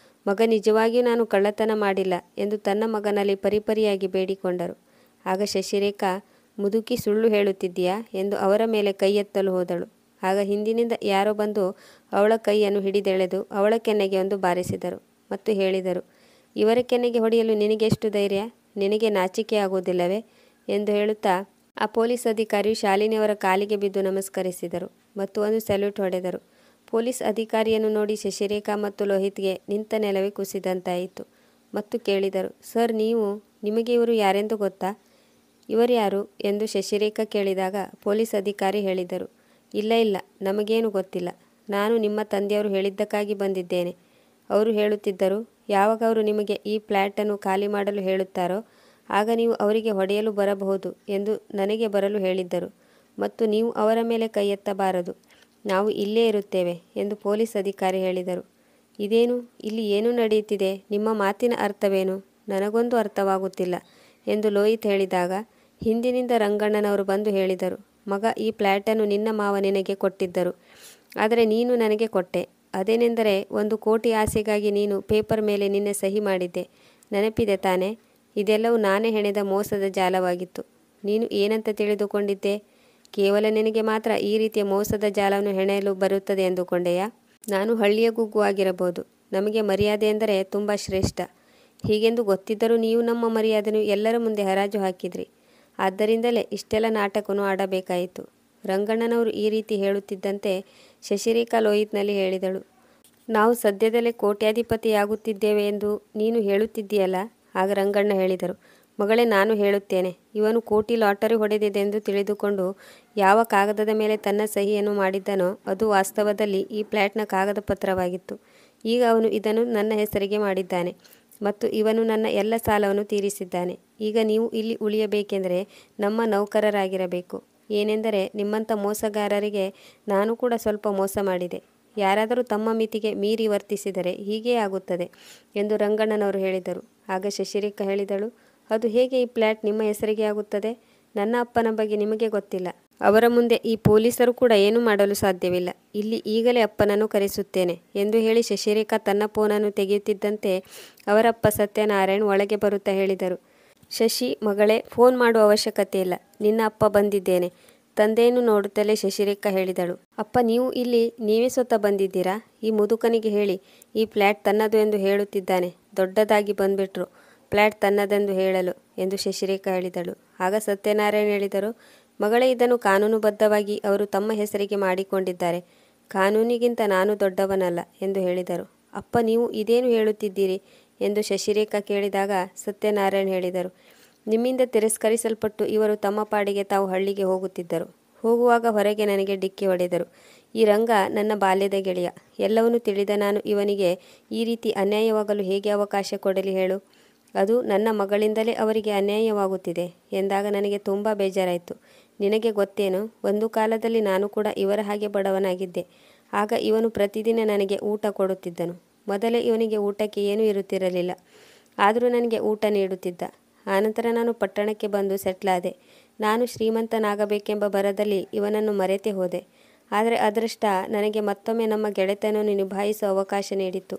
S1: ಮಗ, ನಿಜವಾಗಿಯೂ ನಾನು ಕಳ್ಳತನ ಮಾಡಿಲ್ಲ ಎಂದು ತನ್ನ ಮಗನಲ್ಲಿ ಪರಿಪರಿಯಾಗಿ ಬೇಡಿಕೊಂಡರು. ಆಗ ಶಶಿರೇಖಾ, ಮುದುಕಿ, ಸುಳ್ಳು ಹೇಳುತ್ತಿದ್ದೀಯಾ ಎಂದು ಅವರ ಮೇಲೆ ಕೈ ಎತ್ತಲು ಹೋದಳು. ಆಗ ಹಿಂದಿನಿಂದ ಯಾರೋ ಬಂದು ಅವಳ ಕೈಯನ್ನು ಹಿಡಿದೆಳೆದು ಅವಳ ಕೆನ್ನೆಗೆ ಒಂದು ಬಾರಿಸಿದರು ಮತ್ತು ಹೇಳಿದರು, ಇವರ ಕೆನ್ನೆಗೆ ಹೊಡೆಯಲು ನಿನಗೆಷ್ಟು ಧೈರ್ಯ? ನಿನಗೆ ನಾಚಿಕೆ ಆಗುವುದಿಲ್ಲವೇ ಎಂದು ಹೇಳುತ್ತಾ ಆ ಪೊಲೀಸ್ ಅಧಿಕಾರಿಯು ಶಾಲಿನಿಯವರ ಕಾಲಿಗೆ ಬಿದ್ದು ನಮಸ್ಕರಿಸಿದರು ಮತ್ತು ಒಂದು ಸಲ್ಯೂಟ್ ಹೊಡೆದರು. ಪೊಲೀಸ್ ಅಧಿಕಾರಿಯನ್ನು ನೋಡಿ ಶಶಿರೇಖಾ ಮತ್ತು ಲೋಹಿತ್ಗೆ ನಿಂತ ನೆಲವೇ ಕುಸಿದಂತಾಯಿತು ಮತ್ತು ಕೇಳಿದರು, ಸರ್, ನಿಮಗೆ ಇವರು ಯಾರೆಂದು ಗೊತ್ತಾ? ಇವರು ಯಾರು ಎಂದು ಶಶಿರೇಖಾ ಕೇಳಿದಾಗ ಪೊಲೀಸ್ ಅಧಿಕಾರಿ ಹೇಳಿದರು, ಇಲ್ಲ, ನಮಗೇನು ಗೊತ್ತಿಲ್ಲ. ನಾನು ನಿಮ್ಮ ತಂದೆಯವರು ಹೇಳಿದ್ದಕ್ಕಾಗಿ ಬಂದಿದ್ದೇನೆ. ಅವರು ಹೇಳುತ್ತಿದ್ದರು, ಯಾವಾಗ ಅವರು ನಿಮಗೆ ಈ ಫ್ಲ್ಯಾಟನ್ನು ಖಾಲಿ ಮಾಡಲು ಹೇಳುತ್ತಾರೋ ಆಗ ನೀವು ಅವರಿಗೆ ಹೊಡೆಯಲು ಬರಬಹುದು ಎಂದು ನನಗೆ ಬರಲು ಹೇಳಿದ್ದರು ಮತ್ತು ನೀವು ಅವರ ಮೇಲೆ ಕೈ ಎತ್ತಬಾರದು. ನಾವು ಇಲ್ಲೇ ಇರುತ್ತೇವೆ ಎಂದು ಪೊಲೀಸ್ ಅಧಿಕಾರಿ ಹೇಳಿದರು. ಇದೇನು, ಇಲ್ಲಿ ಏನು ನಡೆಯುತ್ತಿದೆ? ನಿಮ್ಮ ಮಾತಿನ ಅರ್ಥವೇನು? ನನಗೊಂದು ಅರ್ಥವಾಗುತ್ತಿಲ್ಲ ಎಂದು ಲೋಹಿತ್ ಹೇಳಿದಾಗ ಹಿಂದಿನಿಂದ ರಂಗಣ್ಣನವರು ಬಂದು ಹೇಳಿದರು, ಮಗ, ಈ ಫ್ಲ್ಯಾಟನ್ನು ನಿನ್ನ ಮಾವ ನಿನಗೆ ಕೊಟ್ಟಿದ್ದರು, ಆದರೆ ನೀನು ನನಗೆ ಕೊಟ್ಟೆ. ಅದೇನೆಂದರೆ 1 ಕೋಟಿ ಆಸೆಗಾಗಿ ನೀನು ಪೇಪರ್ ಮೇಲೆ ನಿನ್ನೆ ಸಹಿ ಮಾಡಿದ್ದೆ, ನೆನಪಿದೆ ತಾನೇ? ಇದೆಲ್ಲವೂ ನಾನೇ ಹೆಣೆದ ಮೋಸದ ಜಾಲವಾಗಿತ್ತು. ನೀನು ಏನಂತ ತಿಳಿದುಕೊಂಡಿದ್ದೆ? ಕೇವಲ ನಿನಗೆ ಮಾತ್ರ ಈ ರೀತಿಯ ಮೋಸದ ಜಾಲವನ್ನು ಹೆಣೆಯಲು ಬರುತ್ತದೆ ಎಂದುಕೊಂಡೆಯಾ? ನಾನು ಹಳ್ಳಿಯ ಗುಗ್ಗು ಆಗಿರಬಹುದು, ನಮಗೆ ಮರ್ಯಾದೆ ಎಂದರೆ ತುಂಬ ಶ್ರೇಷ್ಠ. ಹೀಗೆಂದು ಗೊತ್ತಿದ್ದರೂ ನೀವು ನಮ್ಮ ಮರ್ಯಾದೆಯನ್ನು ಎಲ್ಲರ ಮುಂದೆ ಹರಾಜು ಹಾಕಿದ್ರಿ. ಆದ್ದರಿಂದಲೇ ಇಷ್ಟೆಲ್ಲ ನಾಟಕವನ್ನು ಆಡಬೇಕಾಯಿತು. ರಂಗಣ್ಣನವರು ಈ ರೀತಿ ಹೇಳುತ್ತಿದ್ದಂತೆ ಶಶಿರೇಖಾ ಲೋಹಿತ್ನಲ್ಲಿ ಹೇಳಿದಳು, ನಾವು ಸದ್ಯದಲ್ಲೇ ಕೋಟ್ಯಾಧಿಪತಿಯಾಗುತ್ತಿದ್ದೇವೆ ಎಂದು ನೀನು ಹೇಳುತ್ತಿದ್ದೀಯಲ್ಲ? ಆಗ ರಂಗಣ್ಣ ಹೇಳಿದರು, ಮಗಳೇ, ನಾನು ಹೇಳುತ್ತೇನೆ. ಇವನು ಕೋಟಿ ಲಾಟರಿ ಹೊಡೆದಿದೆ ಎಂದು ತಿಳಿದುಕೊಂಡು ಯಾವ ಕಾಗದದ ಮೇಲೆ ತನ್ನ ಸಹಿಯನ್ನು ಮಾಡಿದ್ದನೋ ಅದು ವಾಸ್ತವದಲ್ಲಿ ಈ ಫ್ಲ್ಯಾಟ್ನ ಕಾಗದ ಪತ್ರವಾಗಿತ್ತು. ಈಗ ಅವನು ಇದನ್ನು ನನ್ನ ಹೆಸರಿಗೆ ಮಾಡಿದ್ದಾನೆ ಮತ್ತು ಇವನು ನನ್ನ ಎಲ್ಲ ಸಾಲವನ್ನು ತೀರಿಸಿದ್ದಾನೆ. ಈಗ ನೀವು ಇಲ್ಲಿ ಉಳಿಯಬೇಕೆಂದರೆ ನಮ್ಮ ನೌಕರರಾಗಿರಬೇಕು. ಏನೆಂದರೆ ನಿಮ್ಮಂಥ ಮೋಸಗಾರರಿಗೆ ನಾನು ಕೂಡ ಸ್ವಲ್ಪ ಮೋಸ ಮಾಡಿದೆ. ಯಾರಾದರೂ ತಮ್ಮ ಮಿತಿಗೆ ಮೀರಿ ವರ್ತಿಸಿದರೆ ಹೀಗೇ ಆಗುತ್ತದೆ ಎಂದು ರಂಗಣ್ಣನವರು ಹೇಳಿದರು. ಆಗ ಶಶಿರೇಖಾ ಹೇಳಿದಳು, ಅದು ಹೇಗೆ ಈ ಫ್ಲ್ಯಾಟ್ ನಿಮ್ಮ ಹೆಸರಿಗೆ ಆಗುತ್ತದೆ? ನನ್ನ ಅಪ್ಪನ ಬಗ್ಗೆ ನಿಮಗೆ ಗೊತ್ತಿಲ್ಲ. ಅವರ ಮುಂದೆ ಈ ಪೊಲೀಸರು ಕೂಡ ಏನೂ ಮಾಡಲು ಸಾಧ್ಯವಿಲ್ಲ. ಇಲ್ಲಿ ಈಗಲೇ ಅಪ್ಪನನ್ನು ಕರೆಸುತ್ತೇನೆ ಎಂದು ಹೇಳಿ ಶಶಿರೇಖಾ ತನ್ನ ಫೋನನ್ನು ತೆಗೆಯುತ್ತಿದ್ದಂತೆ ಅವರಪ್ಪ ಸತ್ಯನಾರಾಯಣ್ ಒಳಗೆ ಬರುತ್ತಾ ಹೇಳಿದರು, ಶಶಿ ಮಗಳೇ, ಫೋನ್ ಮಾಡುವ ಅವಶ್ಯಕತೆ ಇಲ್ಲ, ನಿನ್ನ ಅಪ್ಪ ಬಂದಿದ್ದೇನೆ. ತಂದೆಯನ್ನು ನೋಡುತ್ತಲೇ ಶಶಿರೇಖಾ ಹೇಳಿದಳು, ಅಪ್ಪ, ನೀವು ಇಲ್ಲಿ ನೀವೇ ಸ್ವತಃ ಬಂದಿದ್ದೀರಾ? ಈ ಮುದುಕನಿಗೆ ಹೇಳಿ ಈ ಫ್ಲ್ಯಾಟ್ ತನ್ನದು ಎಂದು ಹೇಳುತ್ತಿದ್ದಾನೆ. ದೊಡ್ಡದಾಗಿ ಬಂದ್ಬಿಟ್ರು ಫ್ಲ್ಯಾಟ್ ತನ್ನದೆಂದು ಹೇಳಲು ಎಂದು ಶಶಿರೇಖಾ ಹೇಳಿದಳು. ಆಗ ಸತ್ಯನಾರಾಯಣ್ ಹೇಳಿದರು, ಮಗಳೇ, ಇದನ್ನು ಕಾನೂನುಬದ್ಧವಾಗಿ ಅವರು ತಮ್ಮ ಹೆಸರಿಗೆ ಮಾಡಿಕೊಂಡಿದ್ದಾರೆ. ಕಾನೂನಿಗಿಂತ ನಾನು ದೊಡ್ಡವನಲ್ಲ ಎಂದು ಹೇಳಿದರು. ಅಪ್ಪ, ನೀವು ಇದೇನು ಹೇಳುತ್ತಿದ್ದೀರಿ ಎಂದು ಶಶಿರೇಖಾ ಕೇಳಿದಾಗ ಸತ್ಯನಾರಾಯಣ್ ಹೇಳಿದರು, ನಿಮ್ಮಿಂದ ತಿರಸ್ಕರಿಸಲ್ಪಟ್ಟು ಇವರು ತಮ್ಮ ಪಾಡಿಗೆ ತಾವು ಹಳ್ಳಿಗೆ ಹೋಗುತ್ತಿದ್ದರು. ಹೋಗುವಾಗ ಹೊರಗೆ ನನಗೆ ಡಿಕ್ಕಿ ಹೊಡೆದರು. ಈ ರಂಗ ನನ್ನ ಬಾಲ್ಯದ ಗೆಳೆಯ. ಎಲ್ಲವನ್ನೂ ತಿಳಿದ ನಾನು ಇವನಿಗೆ ಈ ರೀತಿ ಅನ್ಯಾಯವಾಗಲು ಹೇಗೆ ಅವಕಾಶ ಕೊಡಲಿ ಹೇಳು? ಅದು ನನ್ನ ಮಗಳಿಂದಲೇ ಅವರಿಗೆ ಅನ್ಯಾಯವಾಗುತ್ತಿದೆ ಎಂದಾಗ ನನಗೆ ತುಂಬ ಬೇಜಾರಾಯಿತು. ನಿನಗೆ ಗೊತ್ತೇನು, ಒಂದು ಕಾಲದಲ್ಲಿ ನಾನು ಕೂಡ ಇವರ ಹಾಗೆ ಬಡವನಾಗಿದ್ದೆ. ಆಗ ಇವನು ಪ್ರತಿದಿನ ನನಗೆ ಊಟ ಕೊಡುತ್ತಿದ್ದನು. ಮೊದಲೇ ಇವನಿಗೆ ಊಟಕ್ಕೆ ಏನೂ ಇರುತ್ತಿರಲಿಲ್ಲ, ಆದರೂ ನನಗೆ ಊಟ ನೀಡುತ್ತಿದ್ದ. ಆನಂತರ ನಾನು ಪಟ್ಟಣಕ್ಕೆ ಬಂದು ಸೆಟ್ಲಾದೆ. ನಾನು ಶ್ರೀಮಂತನಾಗಬೇಕೆಂಬ ಭರದಲ್ಲಿ ಇವನನ್ನು ಮರೆತೇ ಹೋದೆ. ಆದರೆ ಅದೃಷ್ಟ ನನಗೆ ಮತ್ತೊಮ್ಮೆ ನಮ್ಮ ಗೆಳೆತನವನ್ನು ನಿಭಾಯಿಸುವ ಅವಕಾಶ ನೀಡಿತು.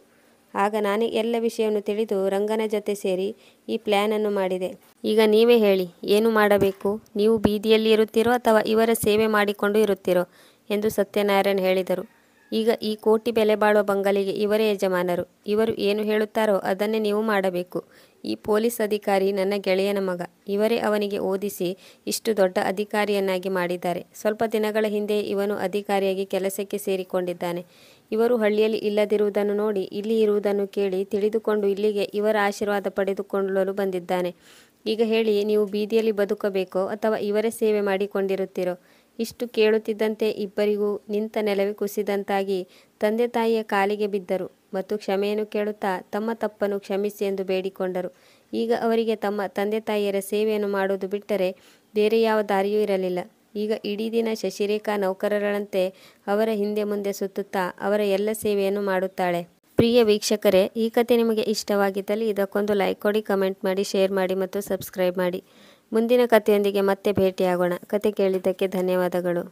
S1: ಆಗ ನಾನೇ ಎಲ್ಲ ವಿಷಯವನ್ನು ತಿಳಿದು ರಂಗನ ಜೊತೆ ಸೇರಿ ಈ ಪ್ಲ್ಯಾನನ್ನು ಮಾಡಿದೆ. ಈಗ ನೀವೇ ಹೇಳಿ, ಏನು ಮಾಡಬೇಕು? ನೀವು ಬೀದಿಯಲ್ಲಿ ಇರುತ್ತೀರೋ ಅಥವಾ ಇವರ ಸೇವೆ ಮಾಡಿಕೊಂಡು ಇರುತ್ತೀರೋ ಎಂದು ಸತ್ಯನಾರಾಯಣ್ ಹೇಳಿದರು. ಈಗ ಈ ಕೋಟಿ ಬೆಲೆ ಬಾಳುವ ಬಂಗಲೆಗೆ ಇವರೇ ಯಜಮಾನರು. ಇವರು ಏನು ಹೇಳುತ್ತಾರೋ ಅದನ್ನೇ ನೀವು ಮಾಡಬೇಕು. ಈ ಪೊಲೀಸ್ ಅಧಿಕಾರಿ ನನ್ನ ಗೆಳೆಯನ ಮಗ. ಇವರೇ ಅವನಿಗೆ ಓದಿಸಿ ಇಷ್ಟು ದೊಡ್ಡ ಅಧಿಕಾರಿಯನ್ನಾಗಿ ಮಾಡಿದ್ದಾರೆ. ಸ್ವಲ್ಪ ದಿನಗಳ ಹಿಂದೆ ಇವನು ಅಧಿಕಾರಿಯಾಗಿ ಕೆಲಸಕ್ಕೆ ಸೇರಿಕೊಂಡಿದ್ದಾನೆ. ಇವರು ಹಳ್ಳಿಯಲ್ಲಿ ಇಲ್ಲದಿರುವುದನ್ನು ನೋಡಿ, ಇಲ್ಲಿ ಇರುವುದನ್ನು ಕೇಳಿ ತಿಳಿದುಕೊಂಡು ಇಲ್ಲಿಗೆ ಇವರ ಆಶೀರ್ವಾದ ಪಡೆದುಕೊಳ್ಳಲು ಬಂದಿದ್ದಾನೆ. ಈಗ ಹೇಳಿ, ನೀವು ಬೀದಿಯಲ್ಲಿ ಬದುಕಬೇಕೋ ಅಥವಾ ಇವರೇ ಸೇವೆ ಮಾಡಿಕೊಂಡಿರುತ್ತೀರೋ? ಇಷ್ಟು ಕೇಳುತ್ತಿದ್ದಂತೆ ಇಬ್ಬರಿಗೂ ನಿಂತ ನೆಲವೇ ಕುಸಿದಂತಾಗಿ ತಂದೆ ತಾಯಿಯ ಕಾಲಿಗೆ ಬಿದ್ದರು ಮತ್ತು ಕ್ಷಮೆಯನ್ನು ಕೇಳುತ್ತಾ ತಮ್ಮ ತಪ್ಪನ್ನು ಕ್ಷಮಿಸಿ ಎಂದು ಬೇಡಿಕೊಂಡರು. ಈಗ ಅವರಿಗೆ ತಮ್ಮ ತಂದೆ ತಾಯಿಯರ ಸೇವೆಯನ್ನು ಮಾಡುವುದು ಬಿಟ್ಟರೆ ಬೇರೆ ಯಾವ ದಾರಿಯೂ ಇರಲಿಲ್ಲ. ಈಗ ಇಡೀ ದಿನ ಶಶಿರೇಖಾ ನೌಕರರಂತೆ ಅವರ ಹಿಂದೆ ಮುಂದೆ ಸುತ್ತುತ್ತಾ ಅವರ ಎಲ್ಲ ಸೇವೆಯನ್ನು ಮಾಡುತ್ತಾಳೆ. ಪ್ರಿಯ ವೀಕ್ಷಕರೇ, ಈ ಕತೆ ನಿಮಗೆ ಇಷ್ಟವಾಗಿದ್ದಲ್ಲಿ ಇದಕ್ಕೊಂದು ಲೈಕ್ ಕೊಡಿ, ಕಮೆಂಟ್ ಮಾಡಿ, ಶೇರ್ ಮಾಡಿ ಮತ್ತು ಸಬ್ಸ್ಕ್ರೈಬ್ ಮಾಡಿ. ಮುಂದಿನ ಕಥೆಯೊಂದಿಗೆ ಮತ್ತೆ ಭೇಟಿಯಾಗೋಣ. ಕತೆ ಕೇಳಿದ್ದಕ್ಕೆ ಧನ್ಯವಾದಗಳು.